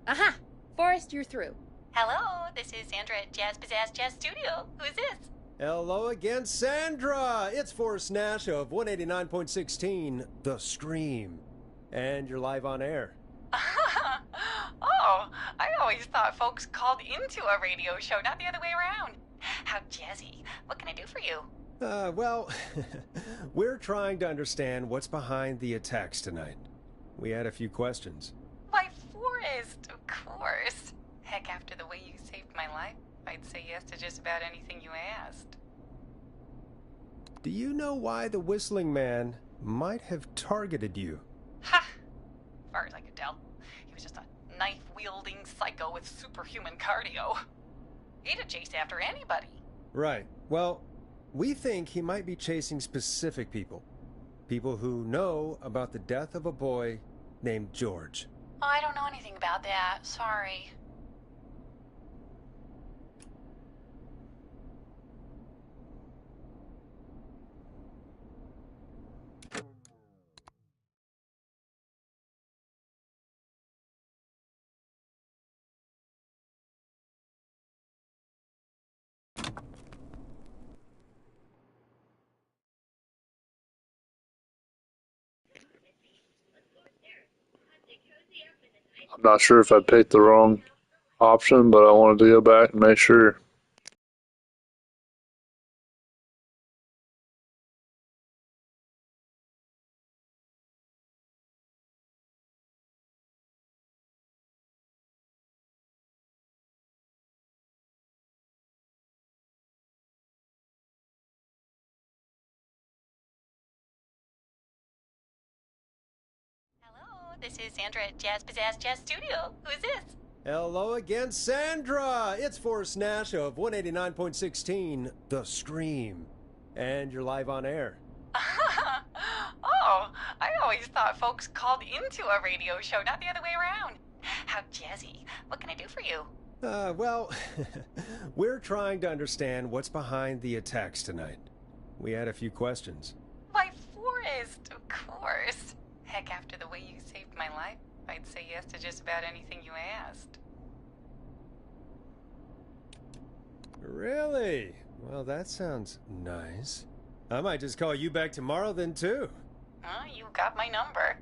Aha! Forrest, you're through. Hello, this is Sandra at Jazz Pizzazz Jazz Studio. Who's this? Hello again, Sandra! It's Forrest Nash of 189.16, The Stream. And you're live on air. Oh, Oh, I always thought folks called into a radio show, not the other way around. How jazzy. What can I do for you? Well, we're trying to understand what's behind the attacks tonight. We had a few questions. Why, Forrest, of course. Heck, after the way you saved my life, I'd say yes to just about anything you asked. Do you know why the Whistling Man might have targeted you? Ha! As far as I could tell, he was just a knife-wielding psycho with superhuman cardio. He'd have chased after anybody. Right. Well, we think he might be chasing specific people. People who know about the death of a boy named George. Oh, I don't know anything about that. Sorry. I'm not sure if I picked the wrong option, but I wanted to go back and make sure. Hello, this is Sandra at Jazz Pizzazz Jazz Studio. Who's this? Hello again, Sandra! It's Forrest Nash of 189.16, The Scream. And you're live on air. Oh, I always thought folks called into a radio show, not the other way around. How jazzy. What can I do for you? Well, we're trying to understand what's behind the attacks tonight. We had a few questions. Why, Forrest, of course. Heck, after the way you saved my life, I'd say yes to just about anything you asked. Really? Well, that sounds nice. I might just call you back tomorrow then, too. You got my number.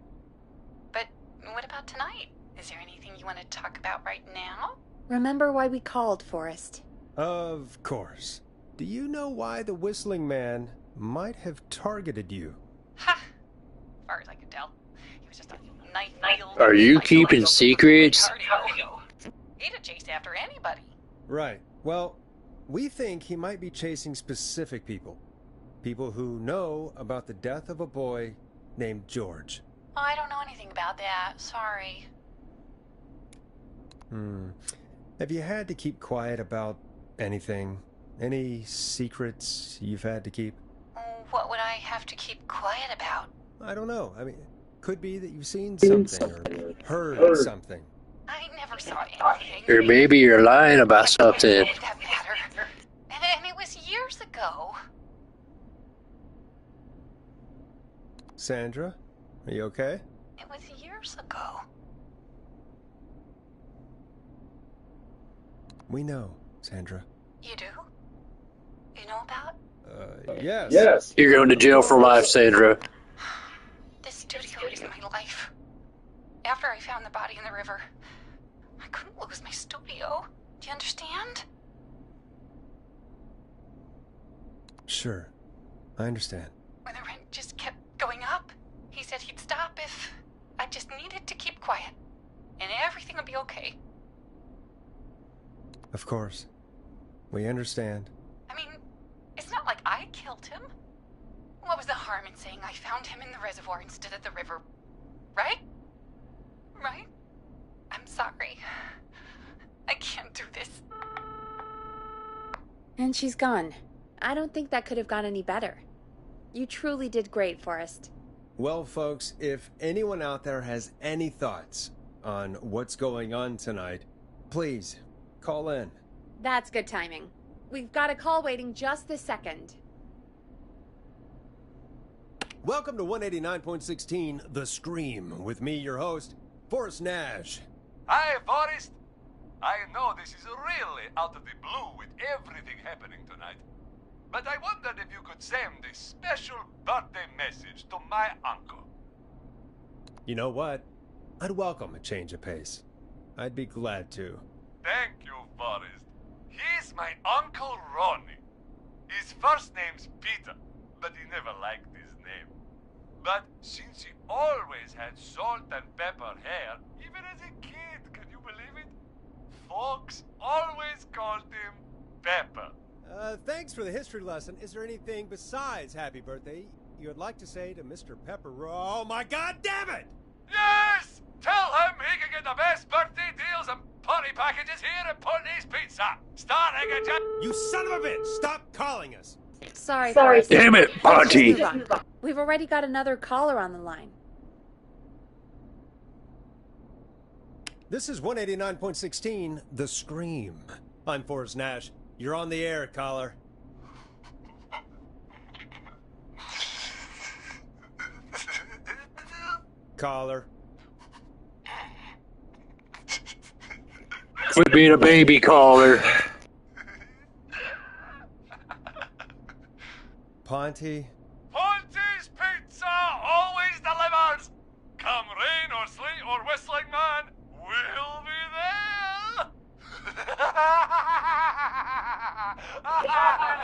But what about tonight? Is there anything you want to talk about right now? Remember why we called, Forrest? Of course. Do you know why the Whistling Man might have targeted you? Ha! As far as I could tell, he was just a knife. Are you keeping secrets? He'd have chased after anybody. Right. Well, we think he might be chasing specific people. People who know about the death of a boy named George. Oh, I don't know anything about that. Sorry. Have you had to keep quiet about anything? Any secrets you've had to keep? What would I have to keep quiet about? I don't know. I mean, could be that you've seen something or heard something. I never saw anything. Or maybe you're lying about something. It didn't matter. And it was years ago. Sandra, are you okay? It was years ago. We know, Sandra. You do? You know about? Yes. You're going to jail for life, Sandra. This studio is my life. After I found the body in the river, I couldn't lose my studio. Do you understand? Sure. I understand. When the rent just kept going up, he said he'd stop if I just needed to keep quiet. And everything would be okay. Of course. We understand. I mean, it's not like I killed him. What was the harm in saying I found him in the reservoir instead of the river? Right? Right? I'm sorry. I can't do this. And she's gone. I don't think that could have gone any better. You truly did great, Forrest. Well, folks, if anyone out there has any thoughts on what's going on tonight, please call in. That's good timing. We've got a call waiting just this second. Welcome to 189.16 The Scream, with me, your host, Forrest Nash. Hi, Forrest. I know this is really out of the blue with everything happening tonight, but I wondered if you could send a special birthday message to my uncle. You know what? I'd welcome a change of pace. I'd be glad to. Thank you, Forrest. He's my Uncle Ronnie. His first name's Peter, but he never liked his name. But since he always had salt and pepper hair, even as a kid, can you believe it? Folks always called him Pepper. Thanks for the history lesson. Is there anything besides happy birthday you would like to say to Mr. Pepper? Oh my god damn it! Yes! Tell him he can get the best birthday deals and party packages here at Putney's Pizza. Starting at You son of a bitch! Stop calling us! Sorry. Forrest. Damn it, Ponty! We've already got another caller on the line. This is 189.16, The Scream. I'm Forrest Nash. You're on the air, caller. Caller. Quit being a baby caller. Ponty. Ponty's Pizza always delivers. Come rain or sleet or whistling man, we'll be there.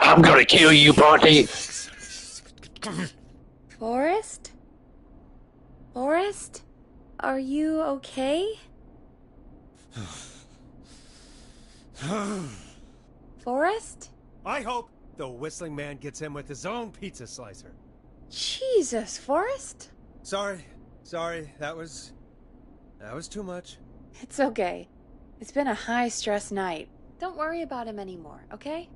I'm gonna kill you, Ponty. Forrest? Forrest? Are you okay? Forrest? I hope the Whistling Man gets him with his own pizza slicer. Jesus, Forrest? Sorry. That was too much. It's okay. It's been a high-stress night. Don't worry about him anymore, okay?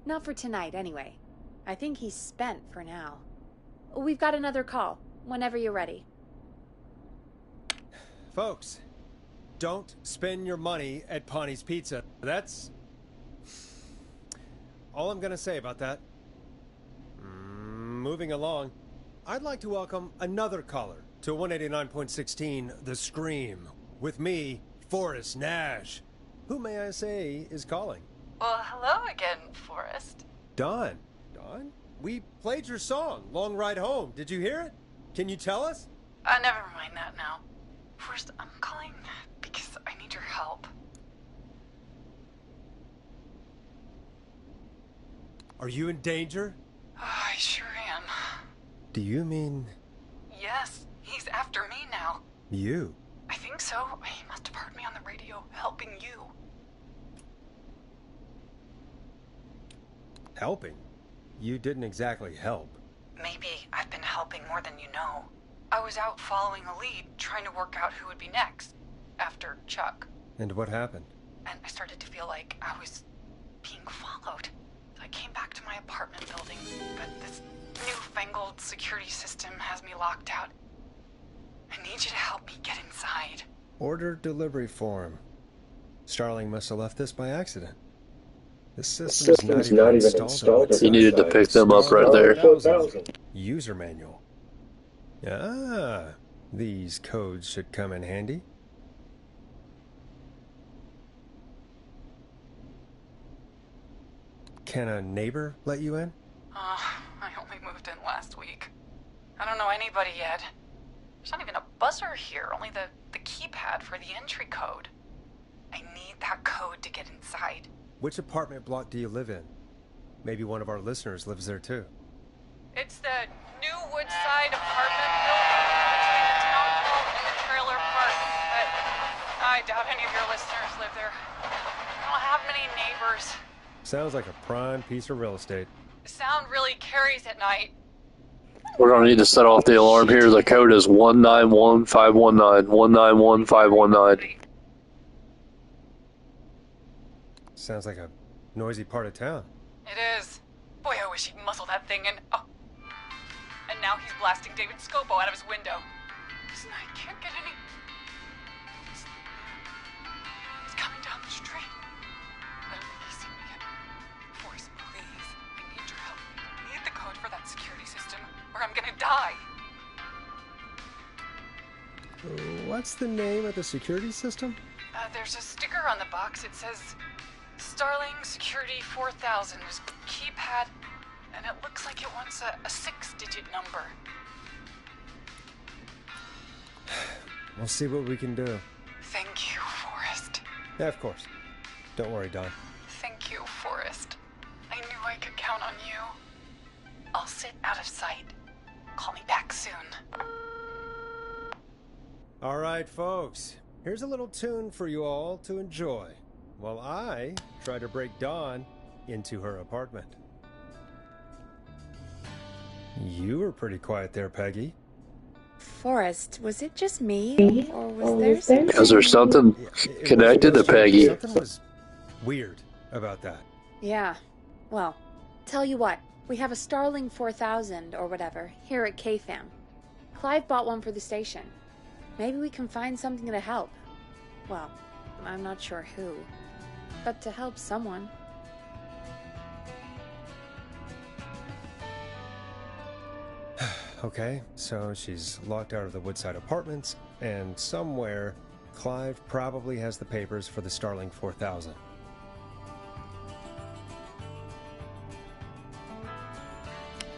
Not for tonight, anyway. I think he's spent for now. We've got another call, whenever you're ready. Folks, don't spend your money at Ponty's Pizza. That's all I'm gonna say about that. Moving along, I'd like to welcome another caller to 189.16 The Scream. With me, Forrest Nash. Who, may I say, is calling? Well, hello again, Forrest. Dawn. Dawn? We played your song, Long Ride Home. Did you hear it? Can you tell us? Never mind that now. First, I'm calling because I need your help. Are you in danger? I sure am. Do you mean... Yes, he's after me now. you? I think so. He must have heard me on the radio helping you. Helping? You didn't exactly help. Maybe I've been helping more than you know. I was out following a lead, trying to work out who would be next, after Chuck. And what happened? And I started to feel like I was being followed. So I came back to my apartment building, but this newfangled security system has me locked out. I need you to help me get inside. Order delivery form. Starling must have left this by accident. This system's not even installed. You needed to pick them up right there. User manual. Ah, these codes should come in handy. Can a neighbor let you in? I only moved in last week. I don't know anybody yet. There's not even a buzzer here, only the keypad for the entry code. I need that code to get inside. Which apartment block do you live in? Maybe one of our listeners lives there too. It's the New Woodside apartment building between the town hall and the trailer park. But I doubt any of your listeners live there. I don't have many neighbors. Sounds like a prime piece of real estate. Sound really carries at night. We're gonna need to set off the alarm here. The code is 191519. 191519. Sounds like a noisy part of town. It is. Boy, I wish he'd muscle that thing in. Oh. And now he's blasting David Scopo out of his window. Listen, I can't get any... He's coming down the street. I don't think he's seen me yet. Forrest, please. I need your help. I need the code for that security system, or I'm gonna die. What's the name of the security system? There's a sticker on the box. It says Starling Security 4000. There's a keypad, and it looks like it wants a 6-digit number. We'll see what we can do. Thank you, Forrest. Yeah, of course. Don't worry, Don. Thank you, Forrest. I knew I could count on you. I'll sit out of sight. Call me back soon. All right, folks. Here's a little tune for you all to enjoy while I try to break Dawn into her apartment. You were pretty quiet there, Peggy. Forrest, was it just me? Or was there something? Is there something connected to Peggy? Something was weird about that. Yeah. Well, tell you what. We have a Starling 4000 or whatever here at KFAM. Clive bought one for the station. Maybe we can find something to help. Well, I'm not sure who. But to help someone. Okay, so she's locked out of the Woodside Apartments, and somewhere, Clive probably has the papers for the Starling 4000.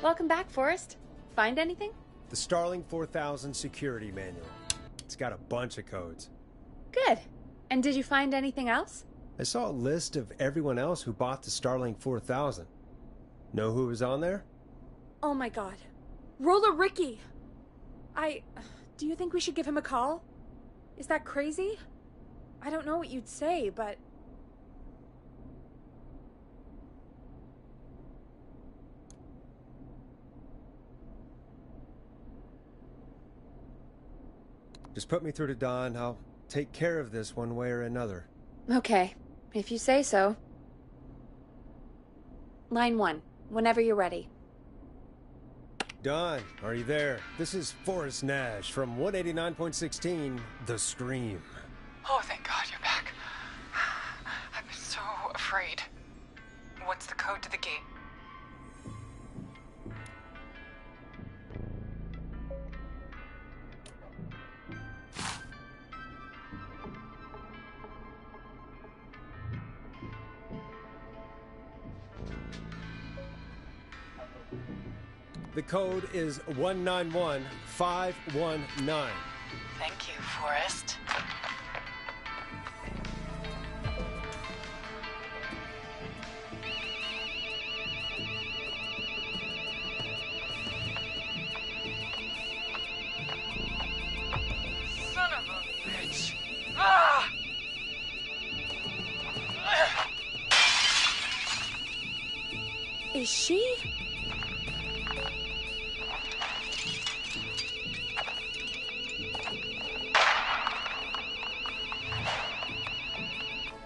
Welcome back, Forrest. Find anything? The Starling 4000 security manual. It's got a bunch of codes. Good. And did you find anything else? I saw a list of everyone else who bought the Starling 4000. Know who was on there? Oh my god. Roller Ricky! Do you think we should give him a call? Is that crazy? I don't know what you'd say, but... Just put me through to Don. I'll take care of this one way or another. Okay, if you say so. Line 1, whenever you're ready. Don, are you there? This is Forrest Nash from 189.16, The Scream. Oh, thank God you're back. I've been so afraid. What's the code to the gate? The code is 191519. Thank you, Forrest. Son of a bitch! Ah! Is she?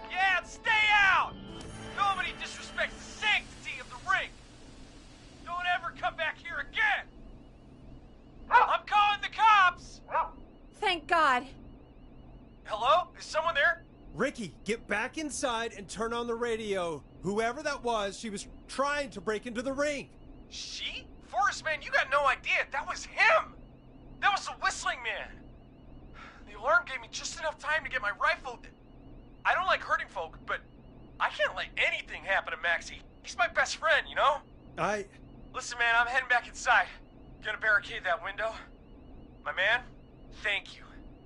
Yeah, stay out! Nobody disrespects the sanctity of the ring! Don't ever come back here again! I'm calling the cops! Thank God. Hello? Is someone there? Ricky, get back inside and turn on the radio. Whoever that was, she was trying to break into the ring. She? Forrest, man, you got no idea. That was him! That was the whistling man! The alarm gave me just enough time to get my rifle. I don't like hurting folk, but I can't let anything happen to Maxie. He's my best friend, you know? Listen, man, I'm heading back inside. Gonna barricade that window. My man, thank you.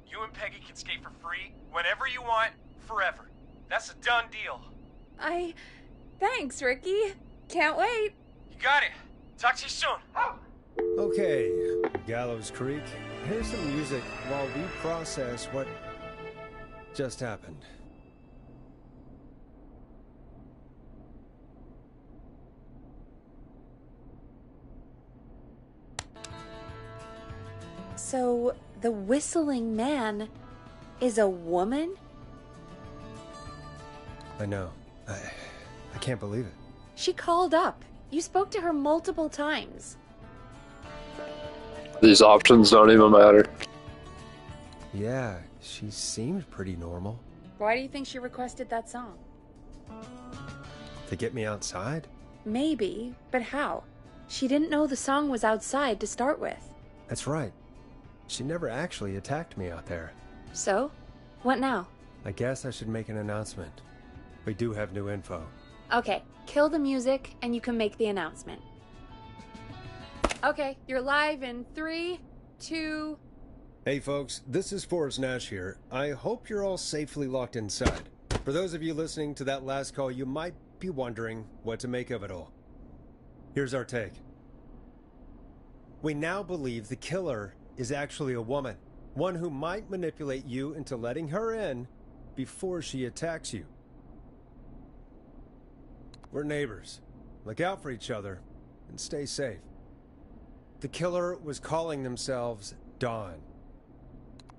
You and Peggy can skate for free whenever you want, forever. That's a done deal. Thanks, Ricky. Can't wait. You got it. Talk to you soon. Okay, Gallows Creek. Here's some music while we process what just happened. So, the whistling man is a woman? I know. I can't believe it. She called up. You spoke to her multiple times. These options don't even matter. Yeah, she seemed pretty normal. Why do you think she requested that song? To get me outside? Maybe, but how? She didn't know the song was outside to start with. That's right. She never actually attacked me out there. So? What now? I guess I should make an announcement. We do have new info. Okay, kill the music and you can make the announcement. Okay, you're live in 3, 2... Hey folks, this is Forrest Nash here. I hope you're all safely locked inside. For those of you listening to that last call, you might be wondering what to make of it all. Here's our take. We now believe the killer is actually a woman, one who might manipulate you into letting her in before she attacks you. We're neighbors. Look out for each other and stay safe. The killer was calling themselves Dawn.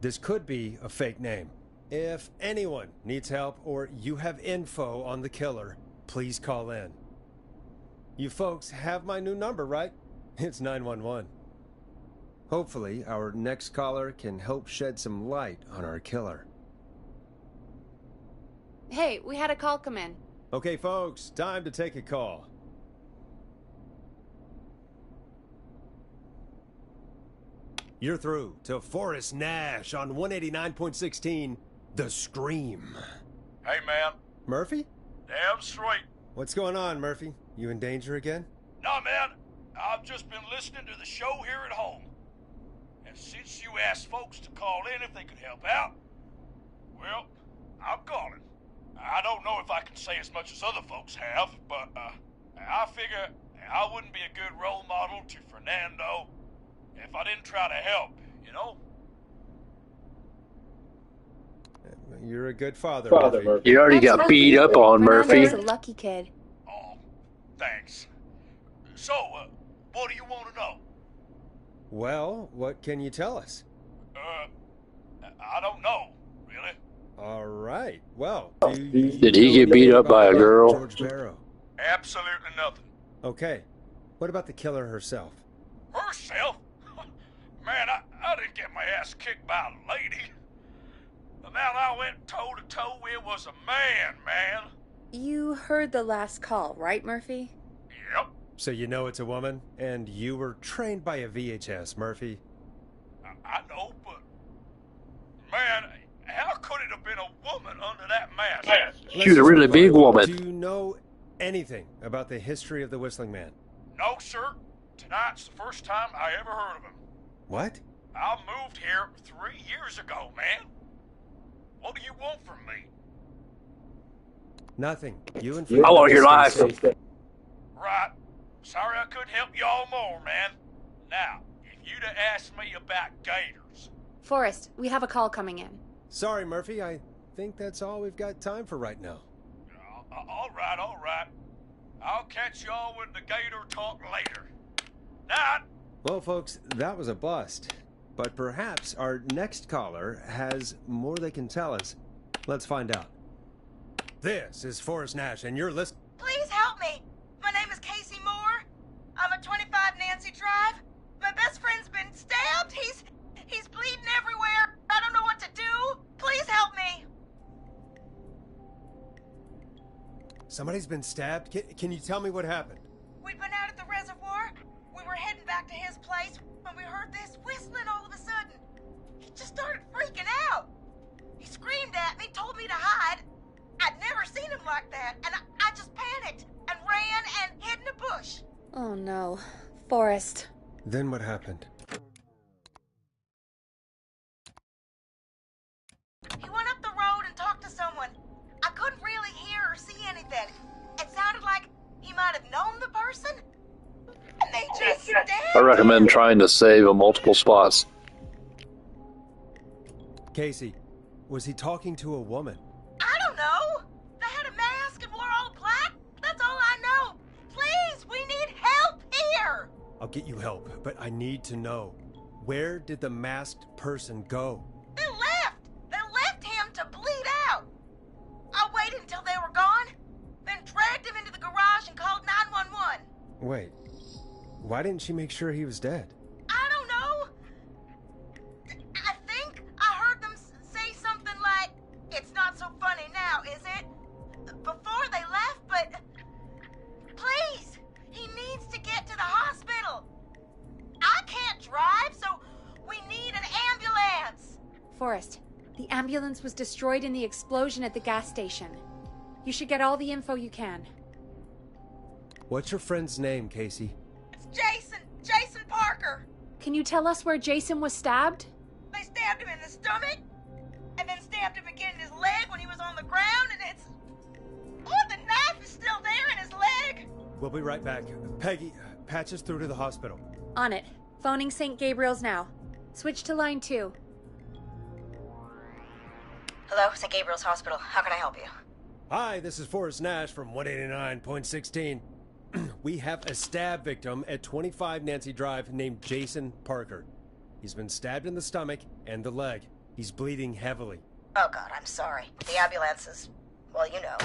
This could be a fake name. If anyone needs help or you have info on the killer, please call in. You folks have my new number, right? It's 911. Hopefully, our next caller can help shed some light on our killer. Hey, we had a call come in. Okay, folks, time to take a call. You're through to Forrest Nash on 189.16, The Scream. Hey, man. Murphy? Damn straight. What's going on, Murphy? You in danger again? Nah, man. I've just been listening to the show here at home. And since you asked folks to call in if they could help out, well, I'm calling. I don't know if I can say as much as other folks have, but I figure I wouldn't be a good role model to Fernando if I didn't try to help, you know? You're a good father, Murphy. You already got beat up on, Murphy. Fernando's a lucky kid. Oh, thanks. So, what do you want to know? Well, what can you tell us? I don't know, really. All right. Well, did he get beat up by a girl? George Barrow. Absolutely nothing. Okay. What about the killer herself? Herself? Man, I didn't get my ass kicked by a lady. The man I went toe-to-toe with was a man. You heard the last call, right, Murphy? Yep. So you know it's a woman, and you were trained by a VHS, Murphy. I know, but... Man, how could it have been a woman under that mask? She was a really big woman. Do you know anything about the history of the Whistling Man? No, sir. Tonight's the first time I ever heard of him. What? I moved here 3 years ago, man. What do you want from me? Nothing. You and I want your life. Right. Sorry I couldn't help y'all more, man. Now, if you'd have asked me about gators... Forrest, we have a call coming in. Sorry, Murphy. I think that's all we've got time for right now. All right. I'll catch y'all with the gator talk later. Night. Well, folks, that was a bust. But perhaps our next caller has more they can tell us. Let's find out. This is Forrest Nash, and you're listening. Please help me. My name is Casey Moore. I'm at 25 Nancy Drive. My best friend's been stabbed. He's bleeding everywhere. I don't know what to do. Please help me. Somebody's been stabbed? Can you tell me what happened? We'd been out at the reservoir. We were heading back to his place when we heard this whistling all of a sudden. He just started freaking out. He screamed at me, told me to hide. I'd never seen him like that, and I just panicked and ran and hid in a bush. Oh no. Forrest. Then what happened? He went up the road and talked to someone. I couldn't really hear or see anything. It sounded like he might have known the person. And they just stabbed I recommend trying to save in multiple spots. Casey, was he talking to a woman? I don't know. They had a mask and wore all black. That's all I know. Please, we need help here. I'll get you help, but I need to know. Where did the masked person go? They left. They left him to bleed out. I waited until they were gone, then dragged him into the garage and called 911. Wait, why didn't she make sure he was dead? I don't know. I think I heard them say something like, "It's not so funny now, is it?" before they left, but please, he needs to get to the hospital. I can't drive, so we need an ambulance. Forrest, the ambulance was destroyed in the explosion at the gas station. You should get all the info you can. What's your friend's name, Casey? It's Jason Parker. Can you tell us where Jason was stabbed? They stabbed him in the stomach, and then stabbed him again in his leg when he was on the ground, and it's we'll be right back. Peggy, patch us through to the hospital. On it. Phoning St. Gabriel's now. Switch to line 2. Hello, St. Gabriel's Hospital. How can I help you? Hi, this is Forrest Nash from 189.16. We have a stab victim at 25 Nancy Drive named Jason Parker. He's been stabbed in the stomach and the leg. He's bleeding heavily. Oh God, I'm sorry. The ambulance is... well, you know.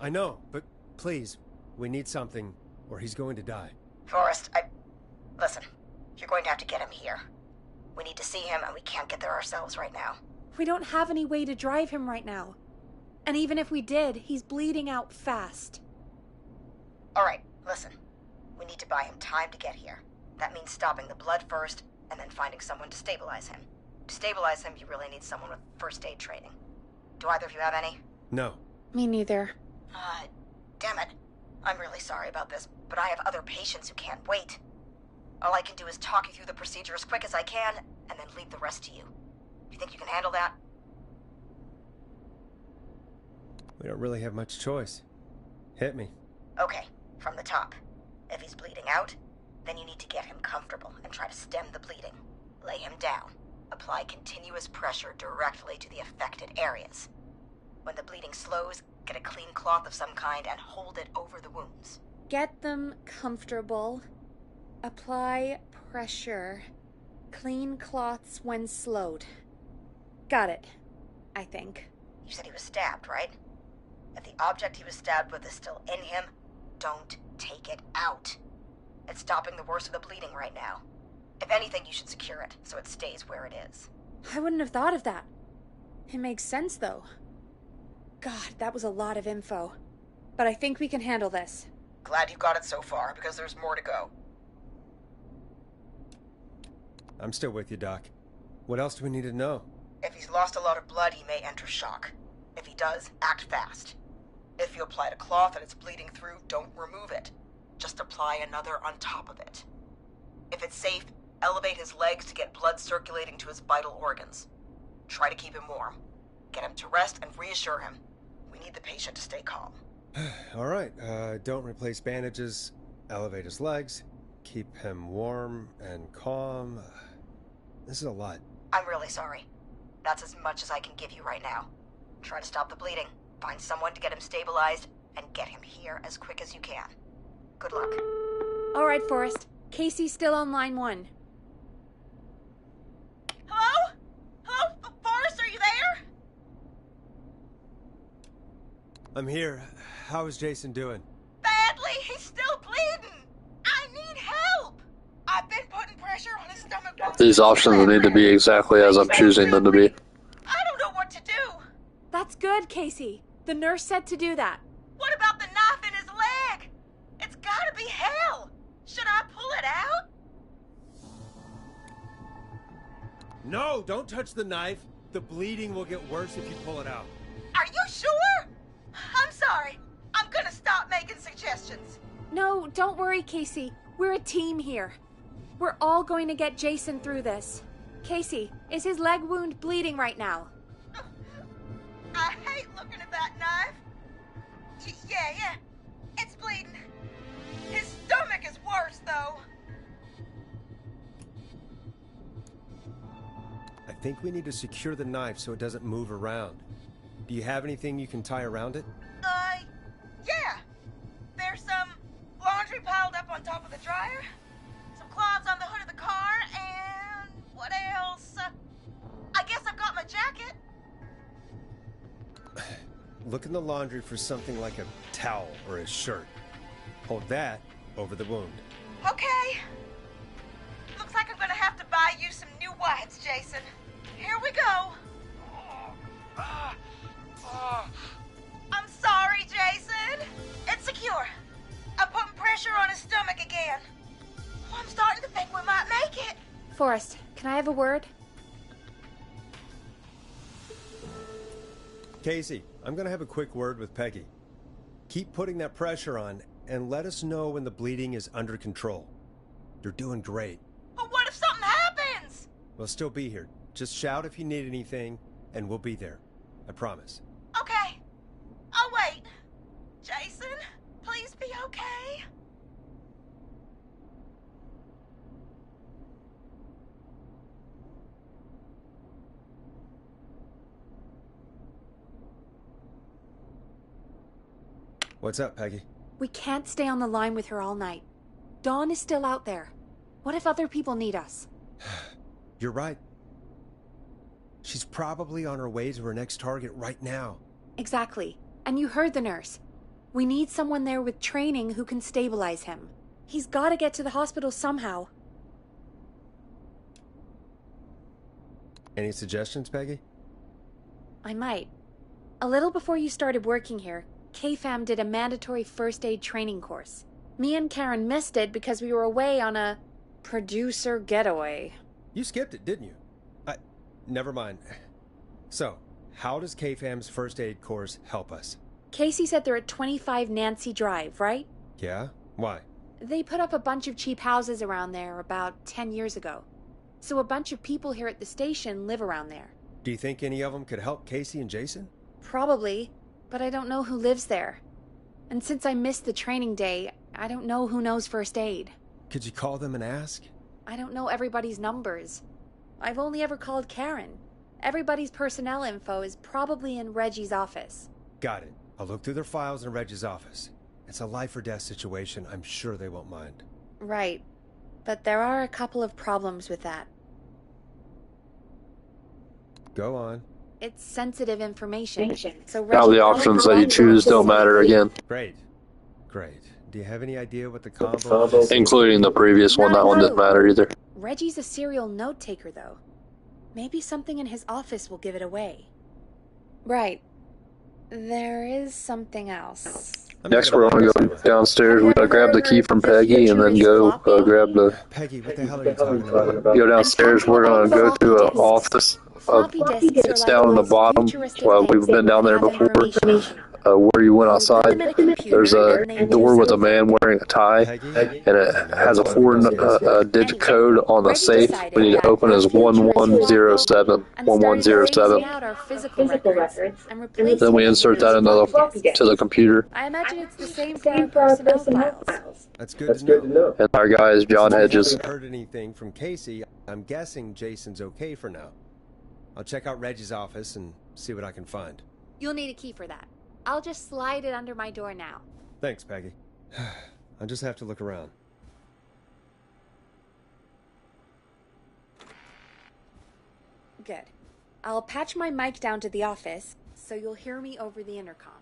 I know, but please, we need something, or he's going to die. Forrest, listen, you're going to have to get him here. We need to see him, and we can't get there ourselves right now. We don't have any way to drive him right now. And even if we did, he's bleeding out fast. Alright, listen. We need to buy him time to get here. That means stopping the blood first, and then finding someone to stabilize him. To stabilize him, you really need someone with first aid training. Do either of you have any? No. Me neither. Damn it. I'm really sorry about this, but I have other patients who can't wait. All I can do is talk you through the procedure as quick as I can, and then leave the rest to you. You think you can handle that? We don't really have much choice. Hit me. Okay, from the top. If he's bleeding out, then you need to get him comfortable and try to stem the bleeding. Lay him down. Apply continuous pressure directly to the affected areas. When the bleeding slows, get a clean cloth of some kind and hold it over the wounds. Get them comfortable. Apply pressure. Clean cloths when slowed. Got it, I think. You said he was stabbed, right? If the object he was stabbed with is still in him, don't take it out. It's stopping the worst of the bleeding right now. If anything, you should secure it so it stays where it is. I wouldn't have thought of that. It makes sense, though. God, that was a lot of info. But I think we can handle this. Glad you got it so far, because there's more to go. I'm still with you, Doc. What else do we need to know? If he's lost a lot of blood, he may enter shock. If he does, act fast. If you applied a cloth and it's bleeding through, don't remove it. Just apply another on top of it. If it's safe, elevate his legs to get blood circulating to his vital organs. Try to keep him warm. Get him to rest and reassure him. We need the patient to stay calm. All right, don't replace bandages, elevate his legs, keep him warm and calm. This is a lot. I'm really sorry. That's as much as I can give you right now. Try to stop the bleeding, find someone to get him stabilized, and get him here as quick as you can. Good luck. All right, Forrest. Casey's still on line 1. Hello? Hello? Forrest, are you there? I'm here. How is Jason doing? Badly. He's still bleeding. I need help. I've been putting pressure on his stomach. These options need to be exactly as I'm choosing them to be. I don't know what to do. That's good, Casey. The nurse said to do that. What about the knife in his leg? It's gotta be hell. Should I pull it out? No, don't touch the knife. The bleeding will get worse if you pull it out. Are you sure? I'm sorry. I'm gonna stop making suggestions. No, don't worry, Casey. We're a team here. We're all going to get Jason through this. Casey, is his leg wound bleeding right now? I hate looking at that knife. Yeah. It's bleeding. His stomach is worse, though. I think we need to secure the knife so it doesn't move around. Do you have anything you can tie around it? Yeah. There's some laundry piled up on top of the dryer, some cloths on the hood of the car, and what else? I guess I've got my jacket. Look in the laundry for something like a towel or a shirt. Hold that over the wound. Okay. Looks like I'm gonna have to buy you some new wipes, Jason. Here we go. I'm sorry, Jason. It's secure. I'm putting pressure on his stomach again. Oh, I'm starting to think we might make it. Forrest, can I have a word? Casey, I'm gonna have a quick word with Peggy. Keep putting that pressure on and let us know when the bleeding is under control. You're doing great. But what if something happens? We'll still be here. Just shout if you need anything, and we'll be there. I promise. Okay. I'll wait. Jason, please be okay. What's up, Peggy? We can't stay on the line with her all night. Dawn is still out there. What if other people need us? You're right. She's probably on her way to her next target right now. Exactly. And you heard the nurse. We need someone there with training who can stabilize him. He's got to get to the hospital somehow. Any suggestions, Peggy? I might. A little before you started working here, KFAM did a mandatory first aid training course. Me and Karen missed it because we were away on a producer getaway. You skipped it, didn't you? Never mind. So, how does KFAM's first aid course help us? Casey said they're at 25 Nancy Drive, right? Yeah? Why? They put up a bunch of cheap houses around there about 10 years ago. So a bunch of people here at the station live around there. Do you think any of them could help Casey and Jason? Probably, but I don't know who lives there. And since I missed the training day, I don't know who knows first aid. Could you call them and ask? I don't know everybody's numbers. I've only ever called Karen. Everybody's personnel info is probably in Reggie's office. Got it. I'll look through their files in Reggie's office. It's a life or death situation. I'm sure they won't mind. Right. But there are a couple of problems with that. Go on. It's sensitive information. So Now the options that you choose don't matter again. Great. Great. Do you have any idea what the combo is? Including the previous one. That one didn't matter either. Reggie's a serial note taker, though. Maybe something in his office will give it away. Right. There is something else. Next, we're going to go downstairs. We got to grab the key from Peggy and then go grab the... Peggy, what the hell are you talking about? Go downstairs. We're going to go to an office. It's down in the bottom. Well, we've been down there before. Where you went outside, there's a door with a man wearing a tie, and it has a 4-digit code on the safe. We need to open as 1107. 1107. Then we insert that to the computer. I imagine it's the same for our personnel files. That's good to know. And our guy is John Hedges. I haven't heard anything from Casey. I'm guessing Jason's okay for now. I'll check out Reggie's office and see what I can find. You'll need a key for that. I'll just slide it under my door now. Thanks, Peggy. I just have to look around. Good. I'll patch my mic down to the office, so you'll hear me over the intercom.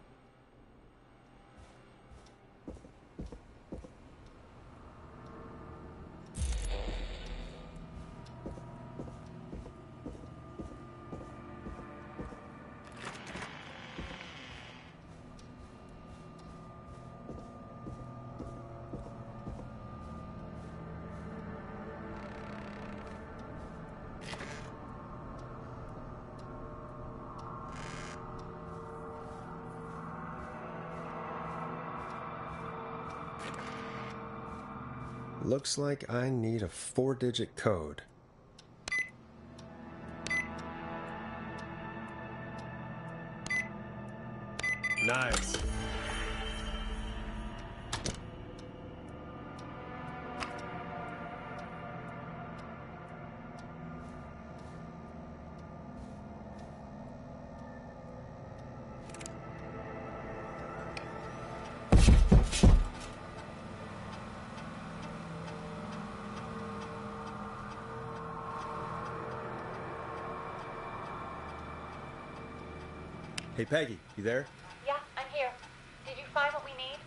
Looks like I need a 4-digit code. Nice. Hey, Peggy, you there? Yeah, I'm here. Did you find what we need?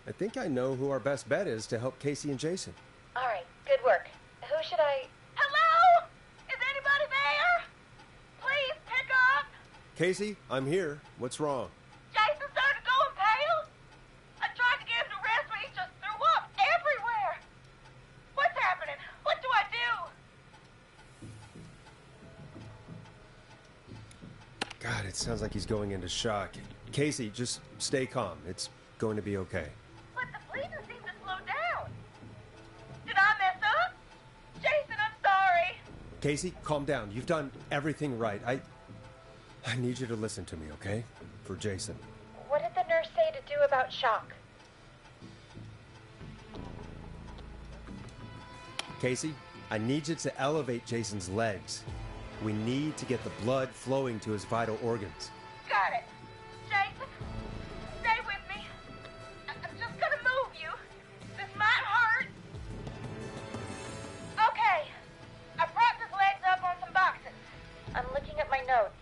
I think I know who our best bet is to help Casey and Jason. All right, good work. Who should I... Hello? Is anybody there? Please pick up. Casey, I'm here. What's wrong? Jason started going pale. I tried to get him to rest, but he just threw up everywhere. What's happening? What do I do? God, it sounds like he's going into shock. Casey, just stay calm. It's going to be okay. But the bleeding seemed to slow down. Did I mess up? Jason, I'm sorry. Casey, calm down. You've done everything right. I need you to listen to me, okay? For Jason. What did the nurse say to do about shock? Casey, I need you to elevate Jason's legs. We need to get the blood flowing to his vital organs. Got it. Jason, stay with me. I'm just gonna move you. This might hurt. Okay. I propped his legs up on some boxes. I'm looking at my notes.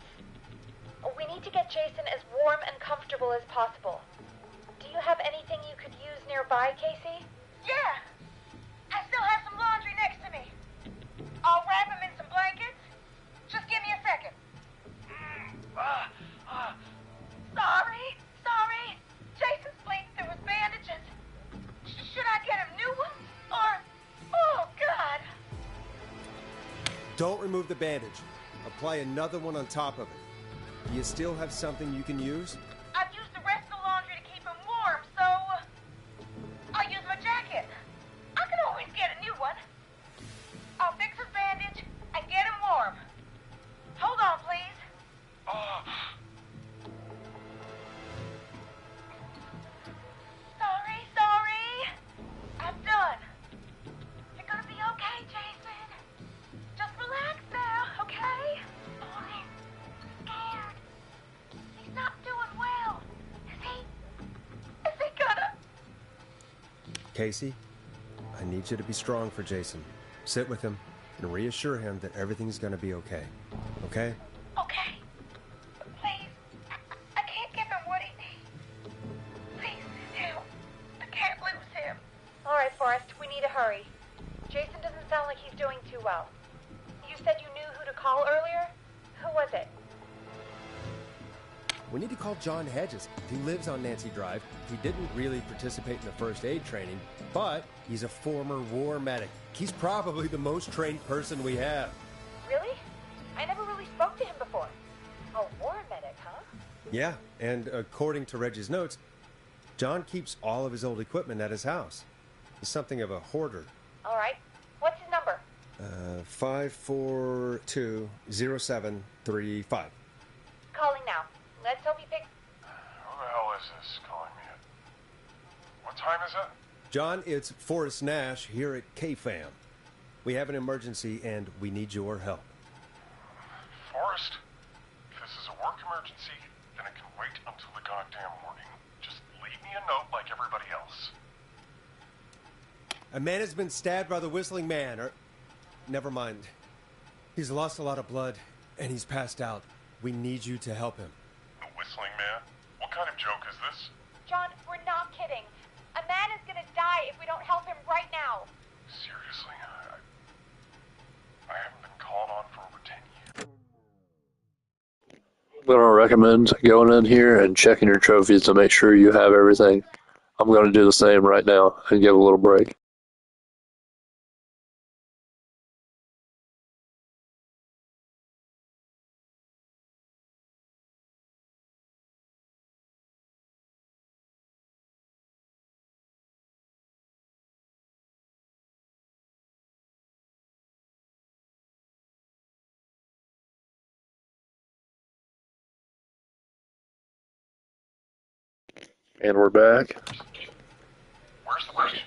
We need to get Jason as warm and comfortable as possible. Do you have anything you could use nearby, Casey? Yeah. I still have some laundry next to me. I'll wrap him in some blankets. Just give me a second. Sorry. Jason's bleeding through his bandages. Should I get him new ones? Or... Oh, God. Don't remove the bandage. Apply another one on top of it. Do you still have something you can use? I've used the rest of the laundry to keep him warm, so... I'll use my jacket. I can always get a new one. I'll fix his bandage and get him warm. Hold on, please. Sorry. I'm done. You're gonna be okay, Jason. Just relax now, okay? Oh, I'm scared. He's not doing well. Is he gonna... Casey, I need you to be strong for Jason. Sit with him and reassure him that everything's gonna be okay. Okay? Okay. Please. I can't give him what he needs. Please, help. I can't lose him. All right, Forrest, we need to hurry. Jason doesn't sound like he's doing too well. You said you knew who to call earlier? Who was it? We need to call John Hedges. He lives on Nancy Drive. He didn't really participate in the first aid training, but he's a former war medic. He's probably the most trained person we have. Really? I never really spoke to him before. A war medic, huh? Yeah, and according to Reggie's notes, John keeps all of his old equipment at his house. He's something of a hoarder. All right. What's his number? 5420735. Calling now. Let's hope he picks... Who the hell is this calling me at... What time is it? John, it's Forrest Nash here at KFAM. We have an emergency and we need your help. Forrest, if this is a work emergency, then it can wait until the goddamn morning. Just leave me a note like everybody else. A man has been stabbed by the Whistling Man, or... Never mind. He's lost a lot of blood, and he's passed out. We need you to help him. The Whistling Man? What kind of joke is this? John, we're not kidding. A man is gonna die if we don't help him right now. Seriously, I haven't been called on for over 10 years. I'm going to recommend going in here and checking your trophies to make sure you have everything. I'm going to do the same right now and give a little break. And we're back. Where's the patient?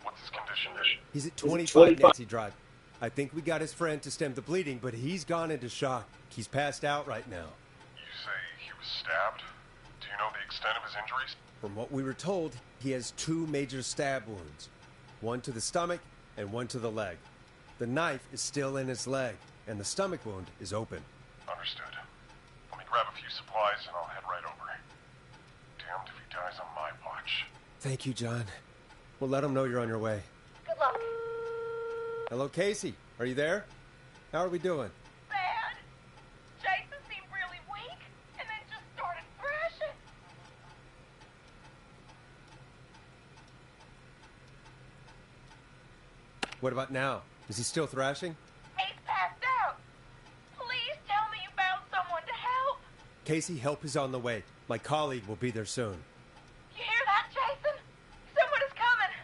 What's his condition? He's at 25 Nancy Drive. I think we got his friend to stem the bleeding, but he's gone into shock. He's passed out right now. You say he was stabbed? Do you know the extent of his injuries? From what we were told, he has 2 major stab wounds. One to the stomach and one to the leg. The knife is still in his leg, and the stomach wound is open. Understood. Let me grab a few supplies and I'll head right over. Damned if he dies on my watch. Thank you, John. We'll let him know you're on your way. Good luck. Hello, Casey. Are you there? How are we doing? Bad. Jason seemed really weak and then just started thrashing. What about now? Is he still thrashing? He's passed out. Please tell me you found someone to help. Casey, help is on the way. My colleague will be there soon. You hear that, Jason? Someone is coming.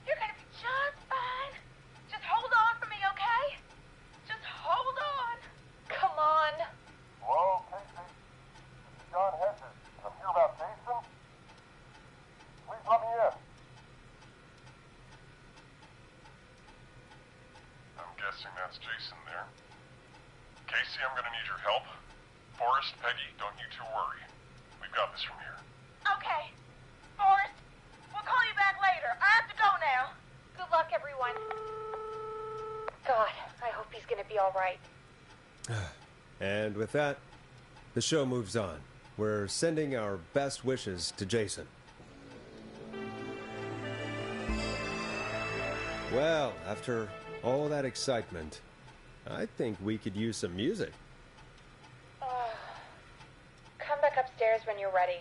You're gonna be just fine. Just hold on for me, okay? Just hold on. Come on. Hello, Casey. John Hedges. I'm here about Jason. Please let me in. I'm guessing that's Jason there. Maxie, I'm gonna need your help. Forrest, Peggy, don't you two worry. We've got this from here. Okay. Forrest, we'll call you back later. I have to go now. Good luck, everyone. God, I hope he's gonna be all right. And with that, the show moves on. We're sending our best wishes to Jason. Well, after all that excitement, I think we could use some music. Come back upstairs when you're ready.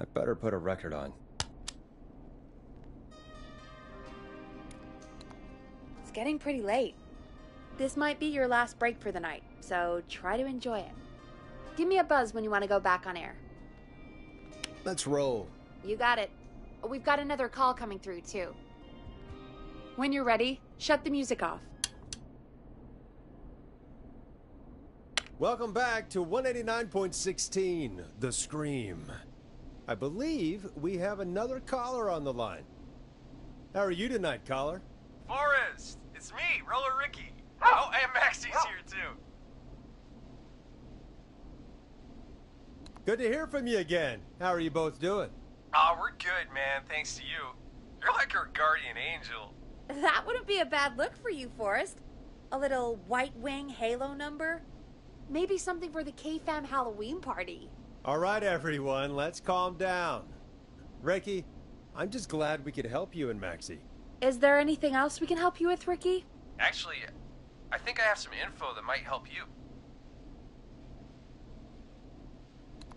I better put a record on. It's getting pretty late. This might be your last break for the night, so try to enjoy it. Give me a buzz when you want to go back on air. Let's roll. You got it. We've got another call coming through, too. When you're ready, shut the music off. Welcome back to 189.16, The Scream. I believe we have another caller on the line. How are you tonight, caller? Forrest, it's me, Roller Ricky. Oh, and Maxie's here too. Good to hear from you again. How are you both doing? Oh, we're good, man, thanks to you. You're like our guardian angel. That wouldn't be a bad look for you, Forrest. A little White Wing Halo number? Maybe something for the K-Fam Halloween party. All right, everyone, let's calm down. Ricky, I'm just glad we could help you and Maxie. Is there anything else we can help you with, Ricky? Actually, I think I have some info that might help you.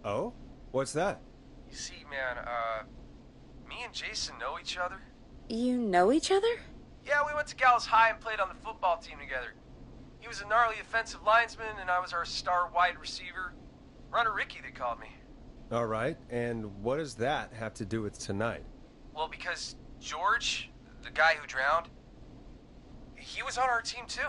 Oh? What's that? You see, man, me and Jason know each other. You know each other? Yeah, we went to Gallows High and played on the football team together. He was a gnarly offensive linesman, and I was our star wide receiver. Runner Ricky, they called me. All right, and what does that have to do with tonight? Well, because George, the guy who drowned, he was on our team too.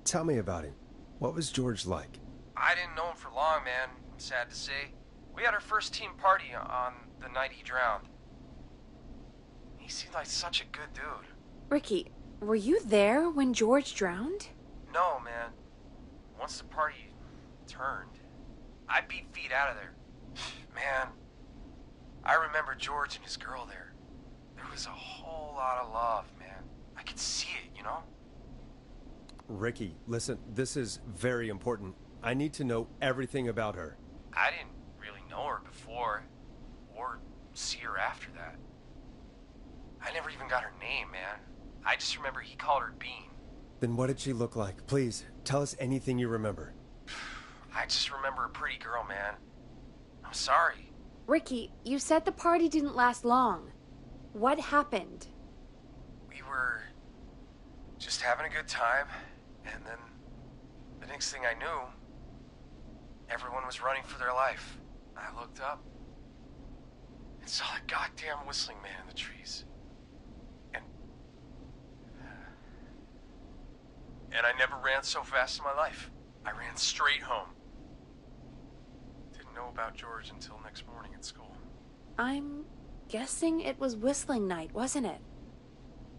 Tell me about him. What was George like? I didn't know him for long, man, I'm sad to say. We had our first team party on the night he drowned. He seemed like such a good dude. Ricky, were you there when George drowned? No, man. Once the party turned, I beat feet out of there. Man, I remember George and his girl there. There was a whole lot of love, man. I could see it, you know? Ricky, listen, this is very important. I need to know everything about her. I didn't really know her before, or see her after that. I never even got her name, man. I just remember he called her Bean. Then what did she look like? Please, tell us anything you remember. I just remember a pretty girl, man. I'm sorry. Ricky, you said the party didn't last long. What happened? We were just having a good time, and then the next thing I knew, everyone was running for their life. I looked up and saw a goddamn whistling man in the trees. And I never ran so fast in my life. I ran straight home. Didn't know about George until next morning at school. I'm guessing it was whistling night, wasn't it?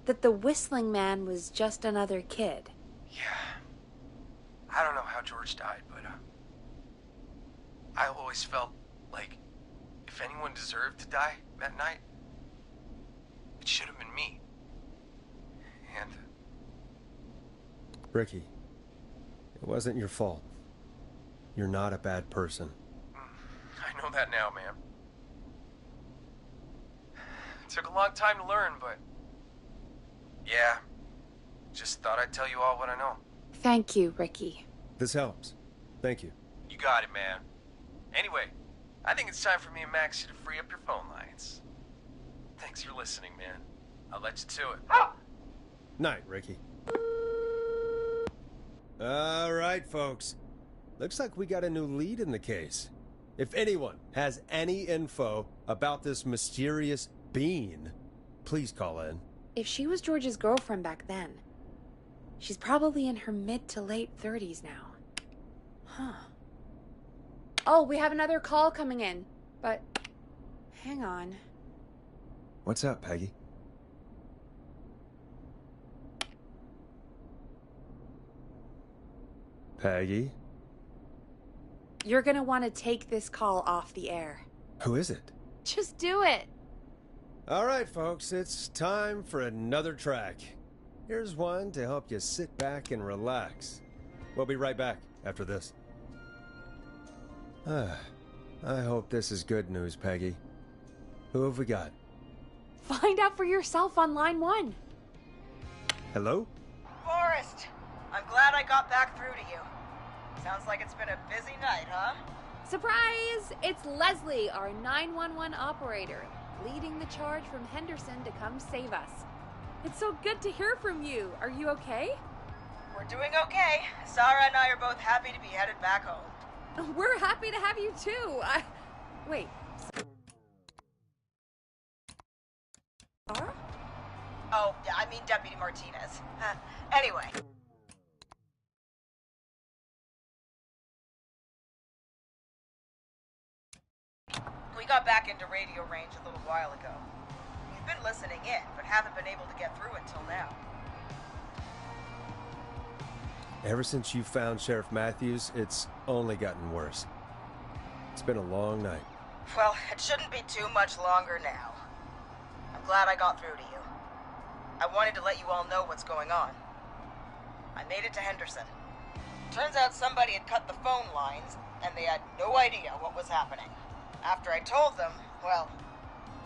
That the whistling man was just another kid. Yeah. I don't know how George died, but I always felt like if anyone deserved to die that night, it should have been me. And Ricky, it wasn't your fault. You're not a bad person. I know that now, man. It took a long time to learn, but yeah, just thought I'd tell you all what I know. Thank you, Ricky. This helps. Thank you. You got it, man. Anyway, I think it's time for me and Maxie to free up your phone lines. Thanks for listening, man. I'll let you to it. Night, Ricky. All right, folks. Looks like we got a new lead in the case. If anyone has any info about this mysterious being, please call in. If she was George's girlfriend back then, she's probably in her mid to late 30s now. Huh. Oh, we have another call coming in, but hang on. What's up, Peggy? Peggy? You're gonna want to take this call off the air. Who is it? Just do it. All right, folks, it's time for another track. Here's one to help you sit back and relax. We'll be right back after this. I hope this is good news, Peggy. Who have we got? Find out for yourself on line 1. Hello? Forrest, I'm glad I got back through to you. Sounds like it's been a busy night, huh? Surprise! It's Leslie, our 911 operator, leading the charge from Henderson to come save us. It's so good to hear from you. Are you okay? We're doing okay. Sarah and I are both happy to be headed back home. We're happy to have you too. Wait. Sarah? Oh, I mean Deputy Martinez. Anyway. We got back into radio range a little while ago. We've been listening in, but haven't been able to get through until now. Ever since you found Sheriff Matthews, it's only gotten worse. It's been a long night. Well, it shouldn't be too much longer now. I'm glad I got through to you. I wanted to let you all know what's going on. I made it to Henderson. Turns out somebody had cut the phone lines, and they had no idea what was happening. After I told them, well,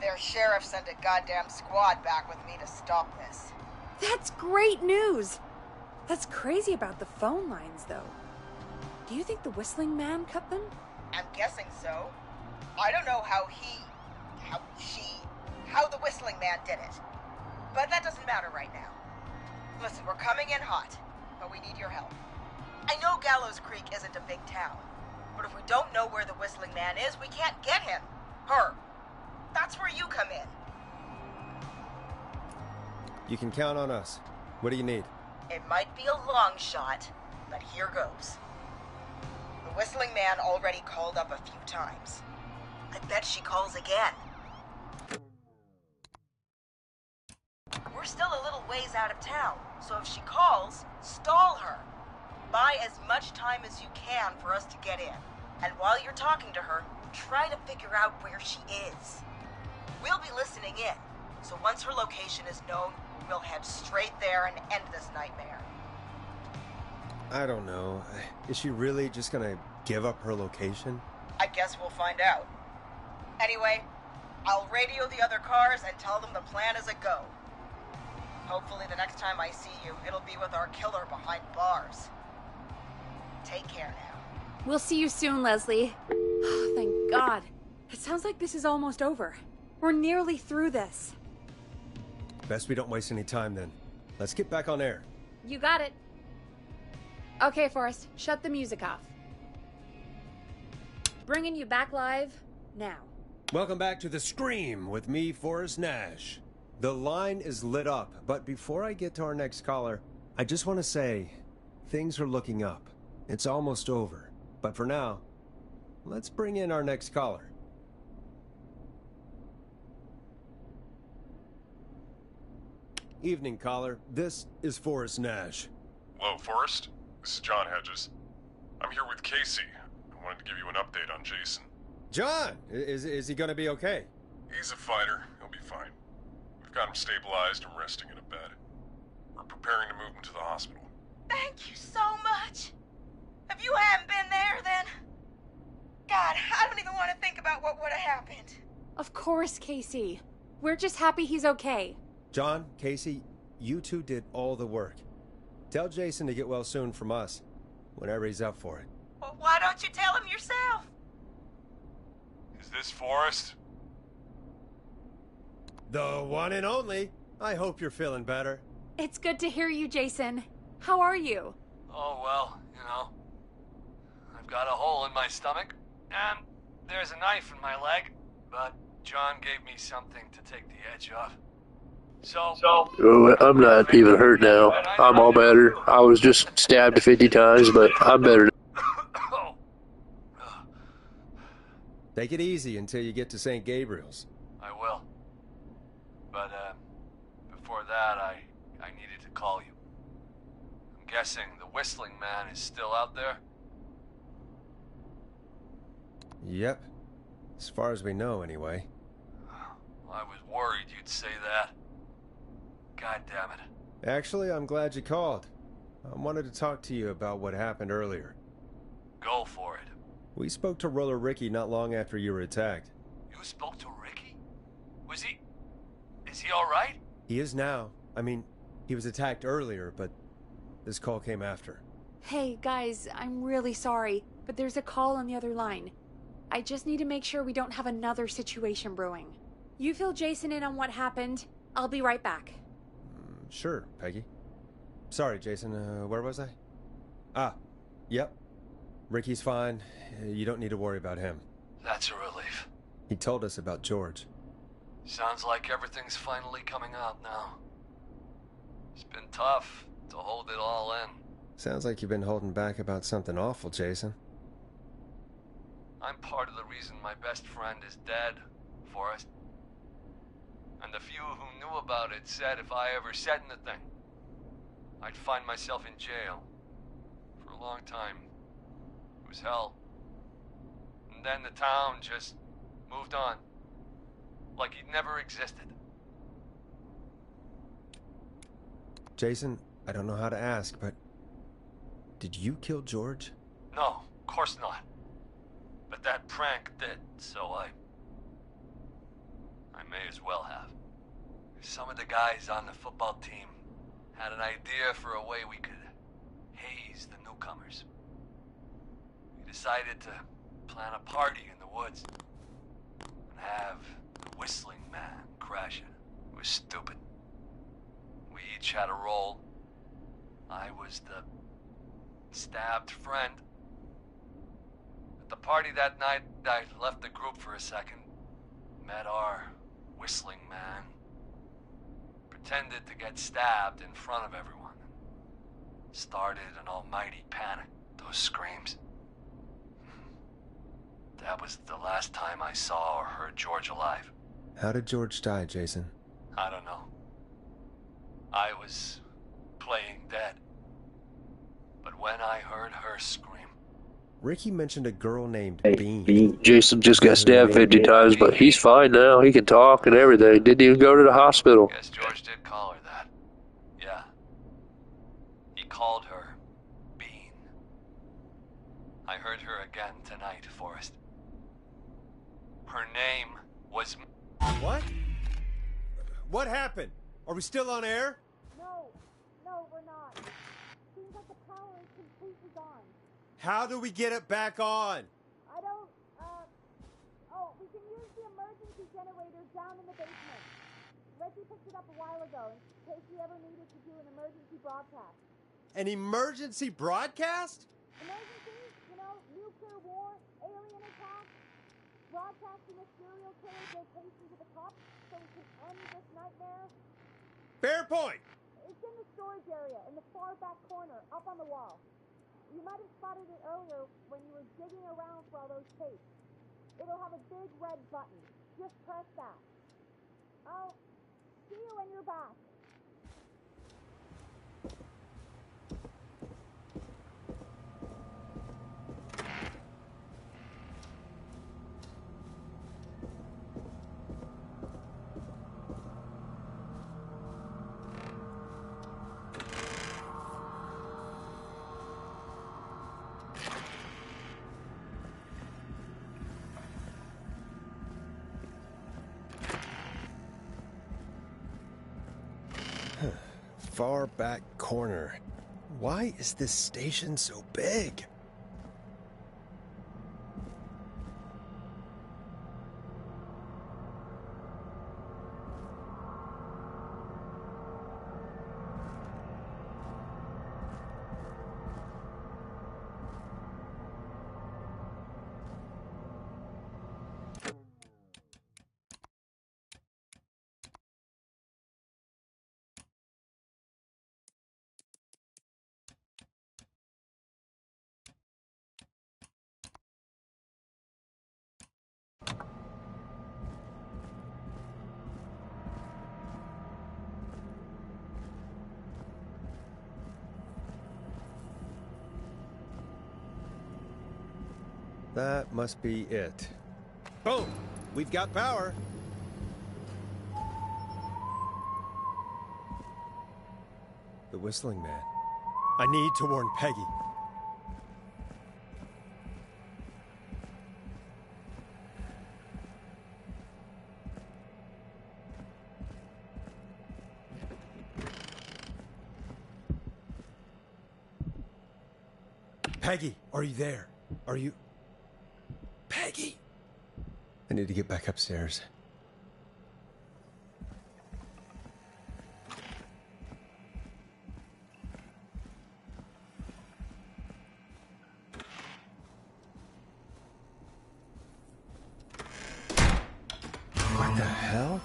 their sheriff sent a goddamn squad back with me to stop this. That's great news! That's crazy about the phone lines, though. Do you think the Whistling Man cut them? I'm guessing so. I don't know how the Whistling Man did it. But that doesn't matter right now. Listen, we're coming in hot, but we need your help. I know Gallows Creek isn't a big town, but if we don't know where the Whistling Man is, we can't get him. Her. That's where you come in. You can count on us. What do you need? It might be a long shot, but here goes. The Whistling Man already called up a few times. I bet she calls again. We're still a little ways out of town, so if she calls, stall her. Buy as much time as you can for us to get in. And while you're talking to her, try to figure out where she is. We'll be listening in, so once her location is known, we'll head straight there and end this nightmare. I don't know. Is she really just gonna give up her location? I guess we'll find out. Anyway, I'll radio the other cars and tell them the plan is a go. Hopefully the next time I see you, it'll be with our killer behind bars. Take care now. We'll see you soon, Leslie. Oh, thank God. It sounds like this is almost over. We're nearly through this. Best we don't waste any time then. Let's get back on air. You got it. Okay, Forrest, shut the music off. Bringing you back live now. Welcome back to The Scream with me, Forrest Nash. The line is lit up, but before I get to our next caller, I just want to say, things are looking up. It's almost over. But for now, let's bring in our next caller. Evening, caller. This is Forrest Nash. Hello, Forrest. This is John Hedges. I'm here with Casey. I wanted to give you an update on Jason. John! Is he gonna be okay? He's a fighter. He'll be fine. We've got him stabilized and resting in a bed. We're preparing to move him to the hospital. Thank you so much. If you hadn't been there, then... God, I don't even want to think about what would have happened. Of course, Casey. We're just happy he's okay. John, Casey, you two did all the work. Tell Jason to get well soon from us. whenever he's up for it. Well, why don't you tell him yourself? Is this Forrest? The one and only. I hope you're feeling better. It's good to hear you, Jason. How are you? Oh, well, you know. I've got a hole in my stomach, and there's a knife in my leg, but John gave me something to take the edge off. So Oh, I'm not even hurt now. I'm all better. I was just stabbed 50 times, but I'm better. Take it easy until you get to St. Gabriel's. I will. But, before that, I needed to call you. I'm guessing the Whistling Man is still out there? Yep. As far as we know, anyway. I was worried you'd say that. God damn it. Actually, I'm glad you called. I wanted to talk to you about what happened earlier. Go for it. We spoke to Roller Ricky not long after you were attacked. You spoke to Ricky? Is he alright? He is now. I mean, he was attacked earlier, but this call came after. Hey, guys, I'm really sorry, but there's a call on the other line. I just need to make sure we don't have another situation brewing. You fill Jason in on what happened. I'll be right back. Sure, Peggy. Sorry, Jason, where was I? Ah, yep. Ricky's fine. You don't need to worry about him. That's a relief. He told us about George. Sounds like everything's finally coming out now. It's been tough to hold it all in. Sounds like you've been holding back about something awful, Jason. I'm part of the reason my best friend is dead, Forrest. And the few who knew about it said if I ever said anything, I'd find myself in jail. For a long time. It was hell. And then the town just moved on. Like he'd never existed. Jason, I don't know how to ask, but did you kill George? No, of course not. But that prank did, so I may as well have. Some of the guys on the football team had an idea for a way we could haze the newcomers. We decided to plan a party in the woods and have the Whistling Man crash it. It was stupid. We each had a role. I was the stabbed friend. At the party that night, I left the group for a second, met our Whistling Man, pretended to get stabbed in front of everyone. Started an almighty panic, those screams. That was the last time I saw or heard George alive. How did George die, Jason? I don't know. I was playing dead. But when I heard her scream... Ricky mentioned a girl named Bean. Jason just got stabbed 50 times, but he's fine now. He can talk and everything. Didn't even go to the hospital. Guess George did call her that. Yeah. He called her Bean. I heard her again tonight, Forrest. Her name was... What? What happened? Are we still on air? No, we're not. Seems like the power is completely gone. How do we get it back on? I don't, we can use the emergency generator down in the basement. Reggie picked it up a while ago in case we ever needed to do an emergency broadcast. An emergency broadcast? Emergency? You know, nuclear war, alien attack, broadcasting a serial killer's location to the cops so we can end this nightmare. Fair point! It's in the storage area, in the far back corner, up on the wall. You might have spotted it earlier when you were digging around for all those tapes. It'll have a big red button. Just press that. I'll see you when you're back. Far back corner. Why is this station so big? That must be it. Boom! We've got power! The Whistling Man. I need to warn Peggy. Peggy, are you there? Are you... Peggy! I need to get back upstairs. What the hell?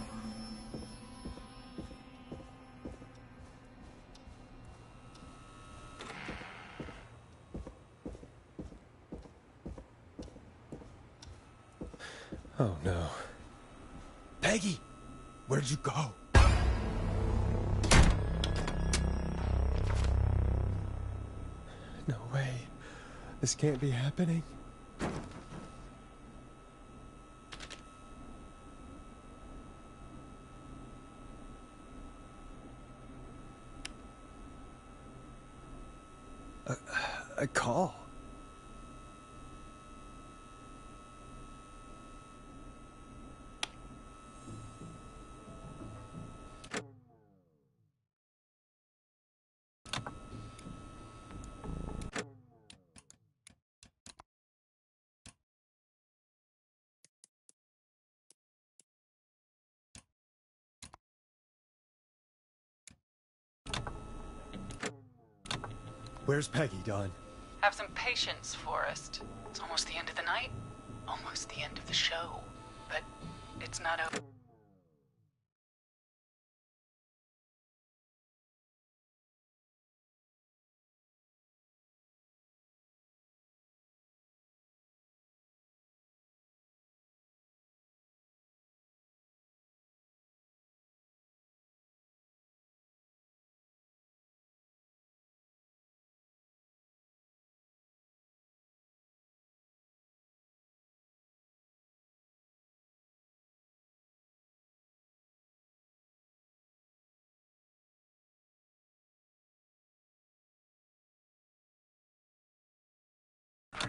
Oh no. Peggy! Where'd you go? No way. This can't be happening. A call. Where's Peggy, Dawn? Have some patience, Forrest. It's almost the end of the night. Almost the end of the show. But it's not over.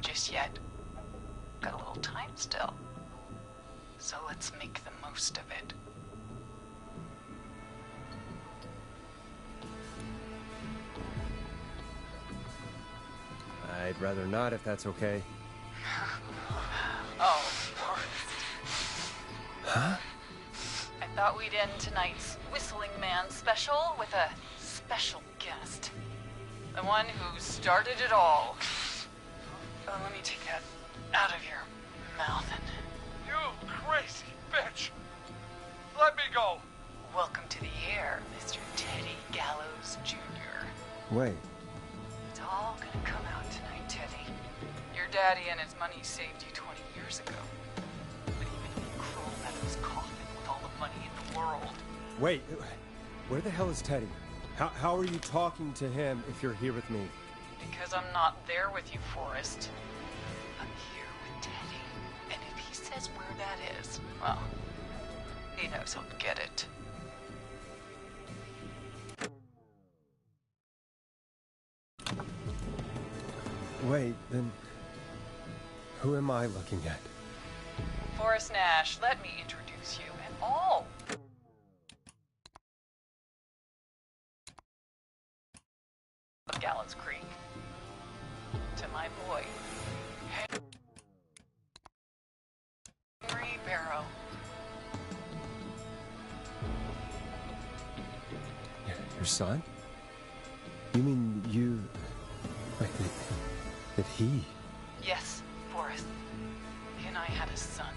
Just yet. Got a little time still. So let's make the most of it. I'd rather not, if that's okay. Oh, Forrest. Huh? I thought we'd end tonight's Whistling Man special with a special guest. The one who started it all. Let me take that out of your mouth and... You crazy bitch! Let me go! Welcome to the air, Mr. Teddy Gallows Jr. Wait. It's all gonna come out tonight, Teddy. Your daddy and his money saved you 20 years ago. But even if you crawl out of his coffin with all the money in the world... Wait, where the hell is Teddy? How are you talking to him if you're here with me? Because I'm not there with you, Forrest. I'm here with Teddy. And if he says where that is, well, he knows he'll get it. Wait, then... who am I looking at? Forrest Nash, let me introduce you and all. Gallows Creek. To my boy, Henry Barrow. Your son? You mean you... Wait, that he... Yes, Forrest. He and I had a son.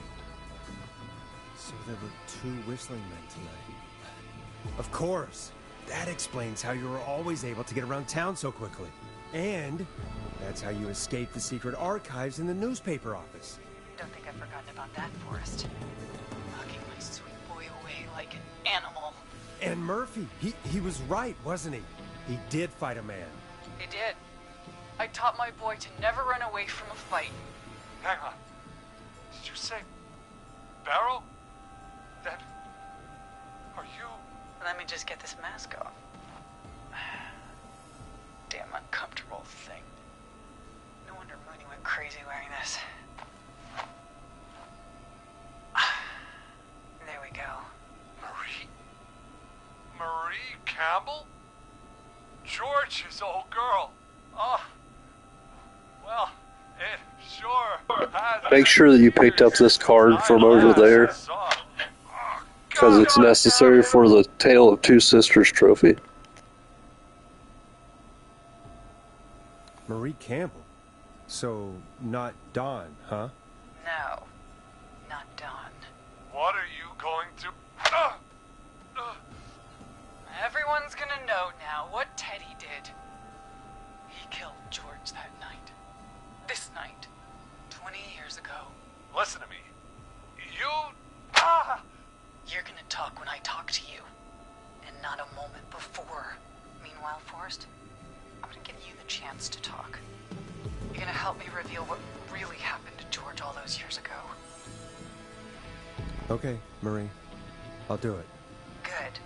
So there were 2 whistling men tonight. Of course! That explains how you were always able to get around town so quickly. And that's how you escaped the secret archives in the newspaper office. Don't think I've forgotten about that, Forrest. Locking my sweet boy away like an animal. And Murphy, he was right, wasn't he? He did fight a man. He did. I taught my boy to never run away from a fight. Hang on. Did you say Barrow? That... Are you... Let me just get this mask off. Damn uncomfortable thing. No wonder Mooney went crazy wearing this. There we go. Marie Campbell? George's old girl. Oh. Well, it sure has... Make sure that you picked up this card from over there, because it's necessary for the Tale of Two Sisters trophy. Marie Campbell? So, not Dawn, huh? No, not Dawn. What are you going to... Everyone's gonna know now what Teddy did. He killed George that night. This night. 20 years ago. Listen to me. You... You're gonna talk when I talk to you. And not a moment before. Meanwhile, Forrest, I'm gonna give you the chance to talk. You're gonna help me reveal what really happened to George all those years ago. Okay, Marie. I'll do it. Good.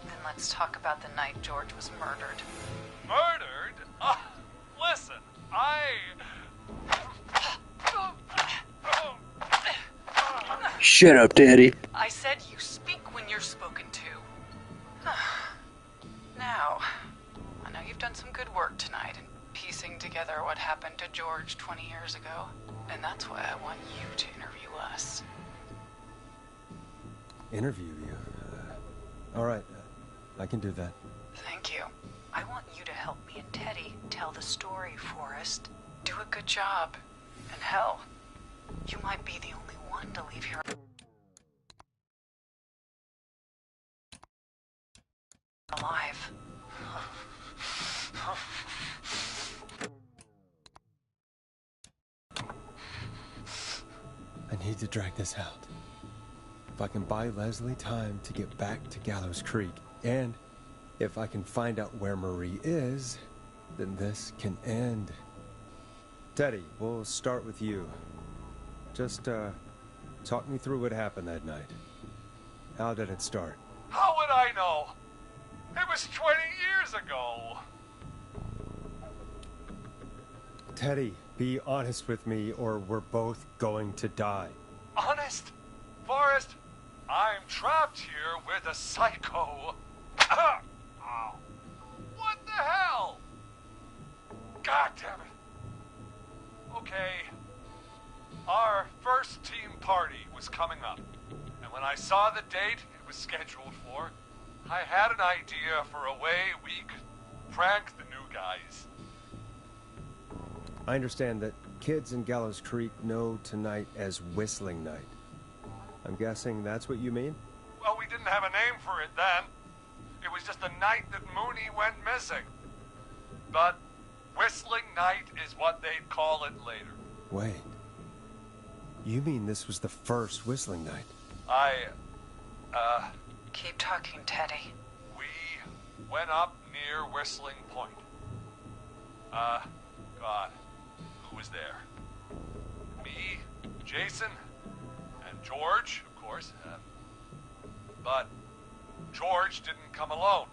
Then let's talk about the night George was murdered. Murdered? Listen, Shut up, Daddy. I said you speak when you're spoken to. Now, I know you've done some good work tonight in piecing together what happened to George 20 years ago. And that's why I want you to interview us. Interview you? Alright, I can do that. Thank you. I want you to help me and Teddy tell the story, Forrest. Do a good job. And hell, you might be the only one to leave here alive. I need to drag this out. If I can buy Leslie time to get back to Gallows Creek, and if I can find out where Marie is, then this can end. Teddy, we'll start with you. Just, talk me through what happened that night. How did it start? How would I know? It was 20 years ago. Teddy, be honest with me or we're both going to die. Honest? Forrest, I'm trapped here with a psycho. What the hell? God damn it. Okay. Our first team party was coming up. And when I saw the date it was scheduled for, I had an idea for a way we could prank the new guys. I understand that kids in Gallows Creek know tonight as Whistling Night. I'm guessing that's what you mean? Well, we didn't have a name for it then. It was just the night that Mooney went missing. But Whistling Night is what they'd call it later. Wait. You mean this was the first Whistling Night? Keep talking, Teddy. We went up near Whistling Point. God, who was there? Me, Jason, and George, of course. But George didn't come alone.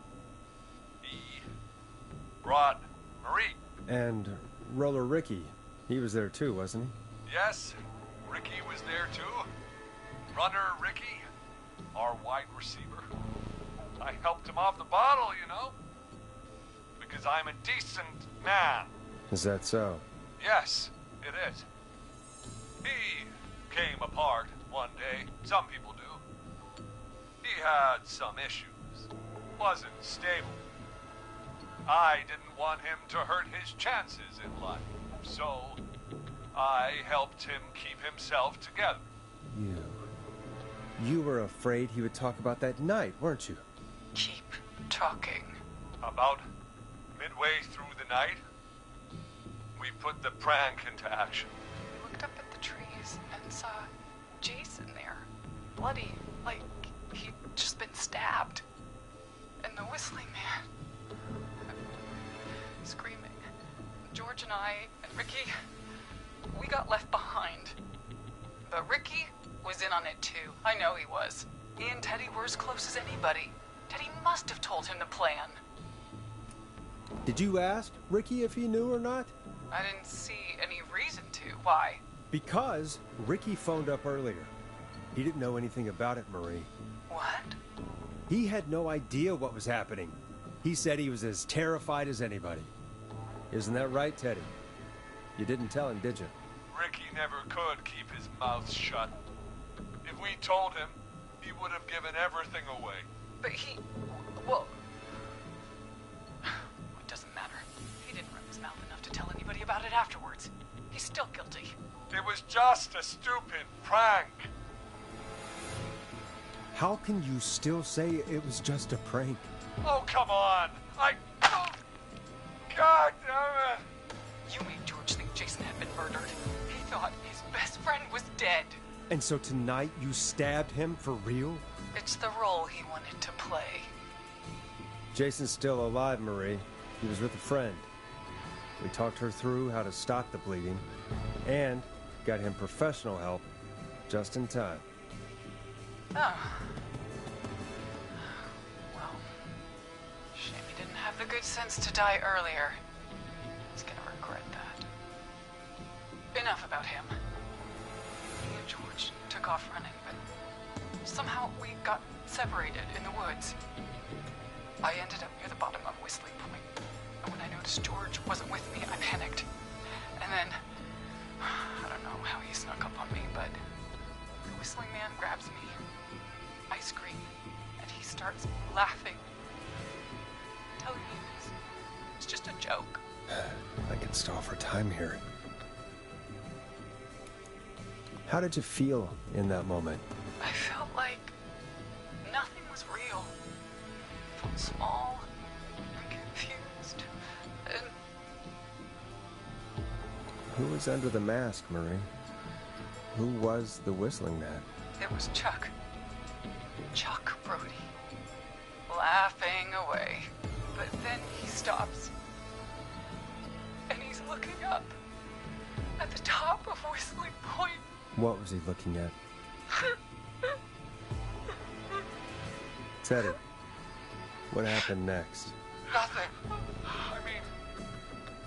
He brought Marie. And Roller Ricky, he was there too, wasn't he? Yes, Ricky was there too. Runner Ricky, our wide receiver. I helped him off the bottle, you know. because I'm a decent man. Is that so? Yes, it is. He came apart one day. Some people do. He had some issues. Wasn't stable. I didn't want him to hurt his chances in life, so I helped him keep himself together. You were afraid he would talk about that night, weren't you? Keep talking. About midway through the night, we put the prank into action. We looked up at the trees and saw Jason there, bloody, like he'd just been stabbed. And the whistling man, screaming. George and I and Ricky, we got left behind. But Ricky was in on it too. I know he was. He and Teddy were as close as anybody. Teddy must have told him the plan. Did you ask Ricky if he knew or not? I didn't see any reason to. Why? Because Ricky phoned up earlier. He didn't know anything about it, Marie. What? He had no idea what was happening. He said he was as terrified as anybody. Isn't that right, Teddy? You didn't tell him, did you? Ricky never could keep his mouth shut. If we told him, he would have given everything away. But he... well... it doesn't matter. He didn't run his mouth enough to tell anybody about it afterwards. He's still guilty. It was just a stupid prank. How can you still say it was just a prank? Oh, come on! Oh, God damn it! You made George think Jason had been murdered. He thought his best friend was dead. And so tonight you stabbed him for real? It's the role he wanted to play. Jason's still alive, Marie. He was with a friend. We talked her through how to stop the bleeding and got him professional help just in time. Oh. Well, shame he didn't have the good sense to die earlier. He's gonna regret that. Enough about him. Me and George took off running, but somehow we got separated in the woods. I ended up near the bottom of Whistling Point, and when I noticed George wasn't with me, I panicked. And then, I don't know how he snuck up on me, but the whistling man grabs me. I scream, and he starts laughing, telling me it's just a joke. I can stall for time here. How did you feel in that moment? I felt like nothing was real. I felt small and confused, and... Who was under the mask, Marie? Who was the whistling man? It was Chuck. Chuck Brody. Laughing away. But then he stops. And he's looking up. At the top of Whistling Point. What was he looking at? Teddy, what happened next? Nothing. I mean,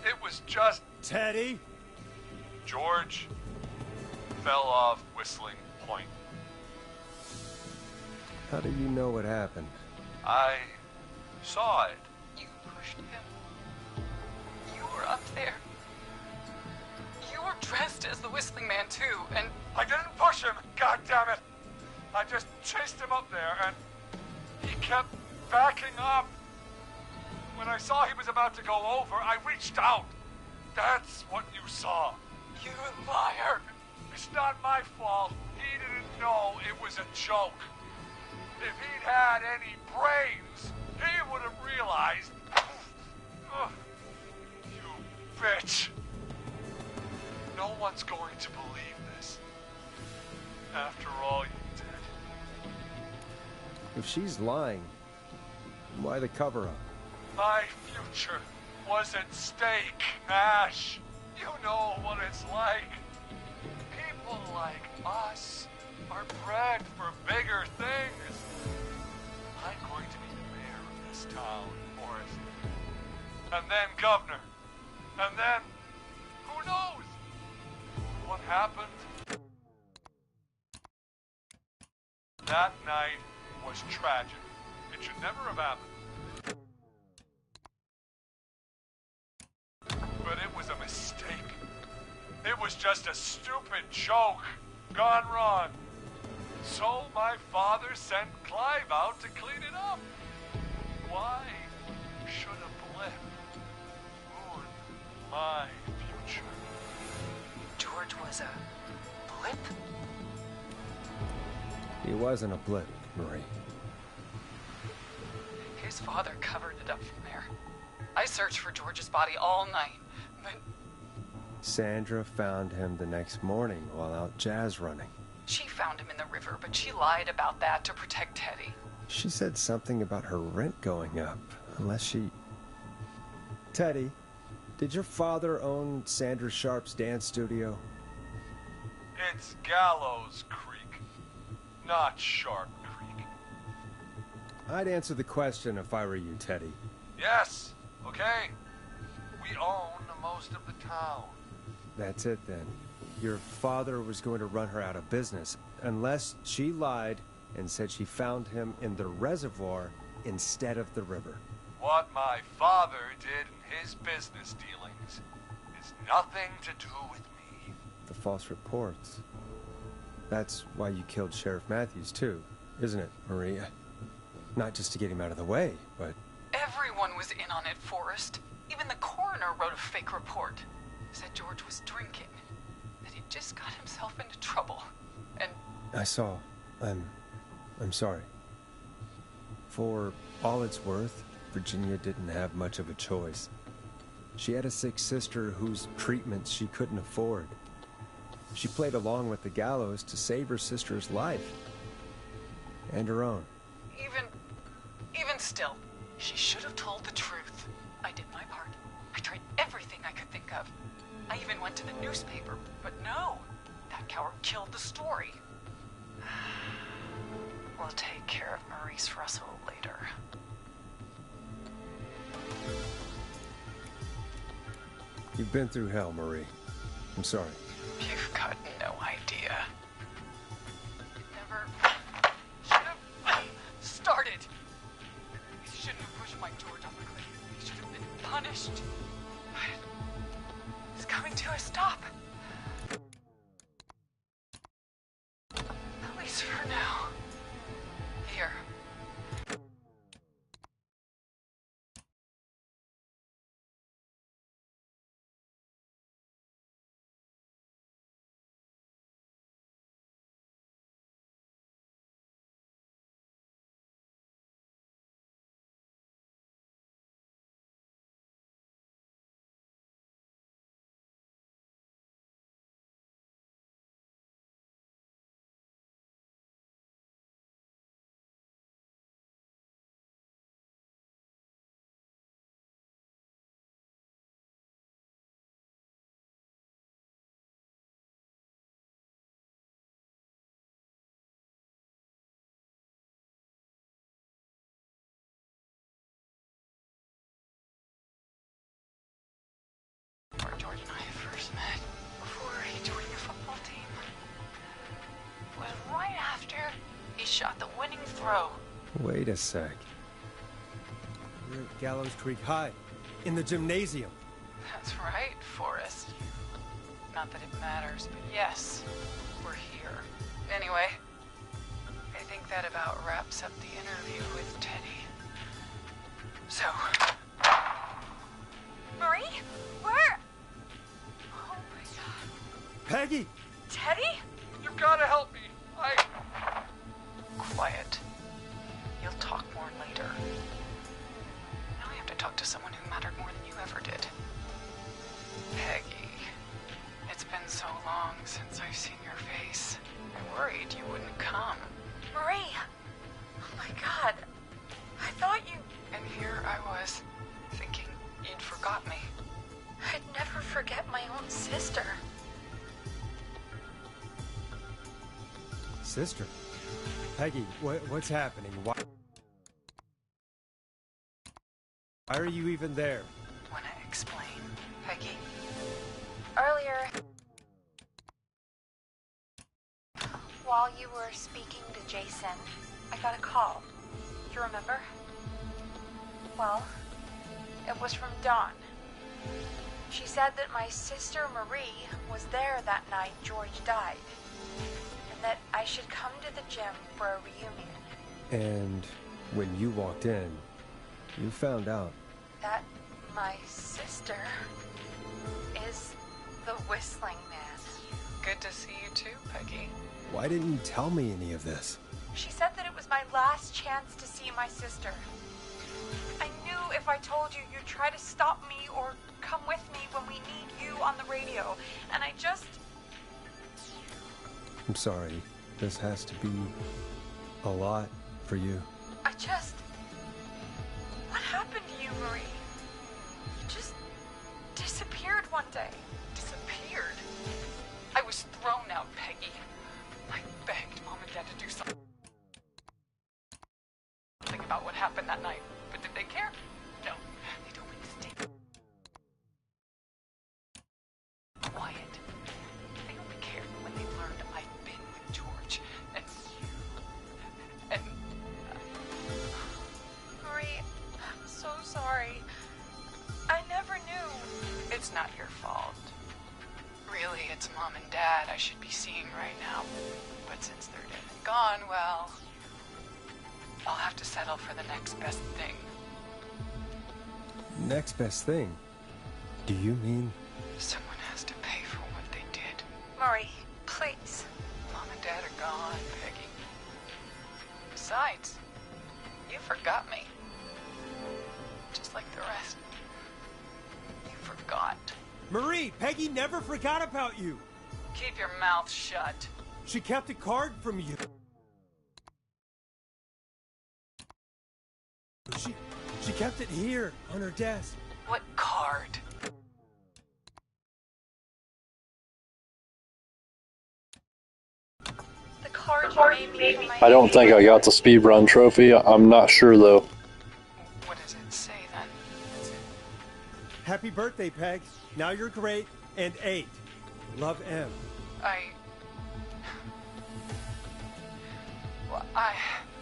it was just... Teddy? George fell off Whistling Point. How do you know what happened? I saw it. You pushed him. You were up there. You were dressed as the Whistling Man too, and... I didn't push him, God damn it! I just chased him up there, and he kept backing up. When I saw he was about to go over, I reached out. That's what you saw. You liar! It's not my fault. He didn't know it was a joke. If he'd had any brains, he would have realized. You bitch. No one's going to believe this. After all you did. If she's lying, why the cover-up? My future was at stake, Ash. You know what it's like. People like us are bred for bigger things. I'm going to be the mayor of this town, Forrest. And then governor. And then, who knows? What happened? That night was tragic. It should never have happened. It was just a stupid joke gone wrong. So my father sent Clive out to clean it up. Why should a blip ruin my future? George was a blip? He wasn't a blip, Marie. His father covered it up from there. I searched for George's body all night, but... Sandra found him the next morning while out jazz running. She found him in the river, but she lied about that to protect Teddy. She said something about her rent going up, unless she... Teddy, did your father own Sandra Sharp's dance studio? It's Gallows Creek, not Sharp Creek. I'd answer the question if I were you, Teddy. Yes, okay. We own most of the town. That's it then. Your father was going to run her out of business, unless she lied and said she found him in the reservoir instead of the river. What my father did in his business dealings is nothing to do with me. The false reports. That's why you killed Sheriff Matthews too, isn't it, Maria? Not just to get him out of the way, but... Everyone was in on it, Forrest. Even the coroner wrote a fake report. Said George was drinking. That he just got himself into trouble. And... I saw. I'm sorry. For all it's worth, Virginia didn't have much of a choice. She had a sick sister whose treatments she couldn't afford. She played along with the gallows to save her sister's life. And her own. Even still, she should have told the truth. I did my part. I tried everything I could think of. I even went to the newspaper, but no. That coward killed the story. We'll take care of Maurice Russell later. You've been through hell, Marie. I'm sorry. You've got no idea. It never should have started. He shouldn't have pushed my George off the cliff. He should have been punished. But it's coming to a stop. At least for now. Here. Where George and I first met, before he joined the football team. It was right after he shot the winning throw. Wait a sec. We're at Gallows Creek High, in the gymnasium. That's right, Forrest. Not that it matters, but yes, we're here. Anyway, I think that about wraps up the interview with Teddy. So... Marie? Where? Oh my God. Peggy! Teddy? You've got to help me. Quiet. You'll talk more later. Now I have to talk to someone who mattered more than you ever did. Peggy. It's been so long since I've seen your face. I worried you wouldn't come. Marie! Oh my God. I thought you... And here I was, thinking you'd forgot me. I'd never forget my own sister. Sister? Peggy, what's happening? Why are you even there? Wanna explain, Peggy? Earlier, while you were speaking to Jason, I got a call. Do you remember? Well, it was from Dawn. She said that my sister Marie was there that night George died, and that I should come to the gym for a reunion. And when you walked in, you found out That my sister is the Whistling Man. Good to see you too, Peggy. Why didn't you tell me any of this? She said that it was my last chance to see my sister. I knew if I told you, you'd try to stop me or come with me when we need you on the radio. And I just... I'm sorry. This has to be a lot for you. I just... What happened to you, Marie? You just disappeared one day. Disappeared? I was thrown out, Peggy. I begged Mom and Dad to do something about what happened that night. But did they care? No. They told me to stay quiet. They only cared when they learned I'd been with George. And Marie, I'm so sorry. I never knew. It's not your fault. Really, it's Mom and Dad I should be seeing right now. But since they're dead and gone, well, I'll have to settle for the next best thing. Next best thing? Do you mean? Someone has to pay for what they did. Marie, please. Mom and Dad are gone, Peggy. Besides, you forgot me. Just like the rest. You forgot. Marie, Peggy never forgot about you. Keep your mouth shut. She kept a card from you. She kept it here on her desk. What card? The card you made me. I don't think I got the speedrun trophy. I'm not sure though. What does it say then? Happy birthday, Peg. Now you're great and 8. Love, M.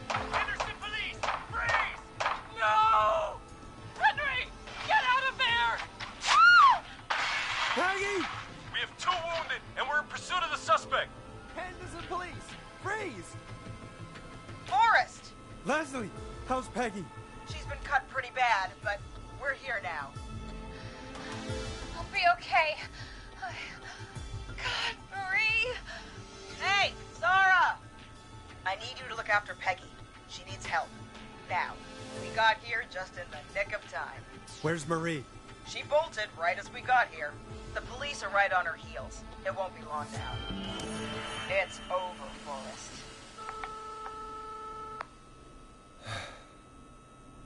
Henderson police! Freeze! No! Henry! Get out of there! Peggy! We have 2 wounded, and we're in pursuit of the suspect. Henderson police! Freeze! Forrest! Leslie, how's Peggy? She's been cut pretty bad, but we're here now. I'll be okay. God, Marie! Hey, Zara! I need you to look after Peggy. She needs help. Now. We got here just in the nick of time. Where's Marie? She bolted right as we got here. The police are right on her heels. It won't be long now. It's over, Forrest.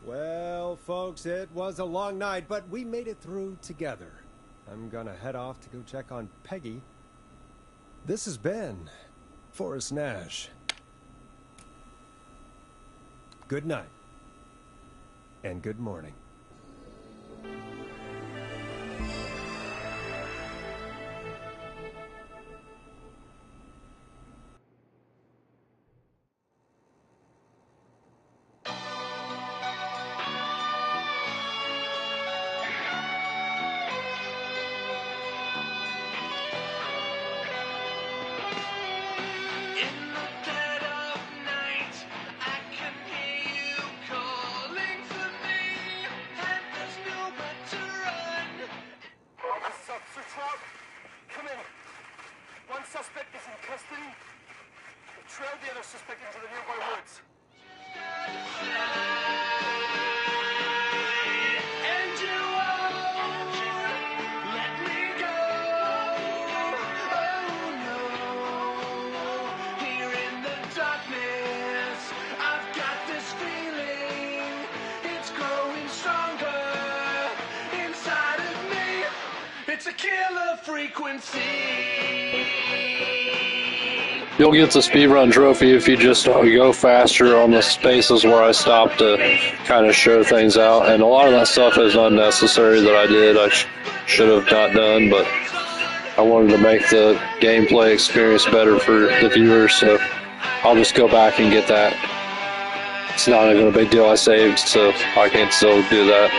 Well, folks, it was a long night, but we made it through together. I'm gonna head off to go check on Peggy. This has been Forrest Nash. Good night. And good morning. Suspect is in custody. Trail the other suspect into the nearby woods. And you won't let me go. Oh no. Here in the darkness, I've got this feeling. It's growing stronger inside of me. It's a killer frequency. You'll get the speedrun trophy if you just go faster on the spaces where I stopped to kind of show things out. And a lot of that stuff is unnecessary that I did. I should have not done, but I wanted to make the gameplay experience better for the viewers, so I'll just go back and get that. It's not even a big deal. I saved, so I can still do that.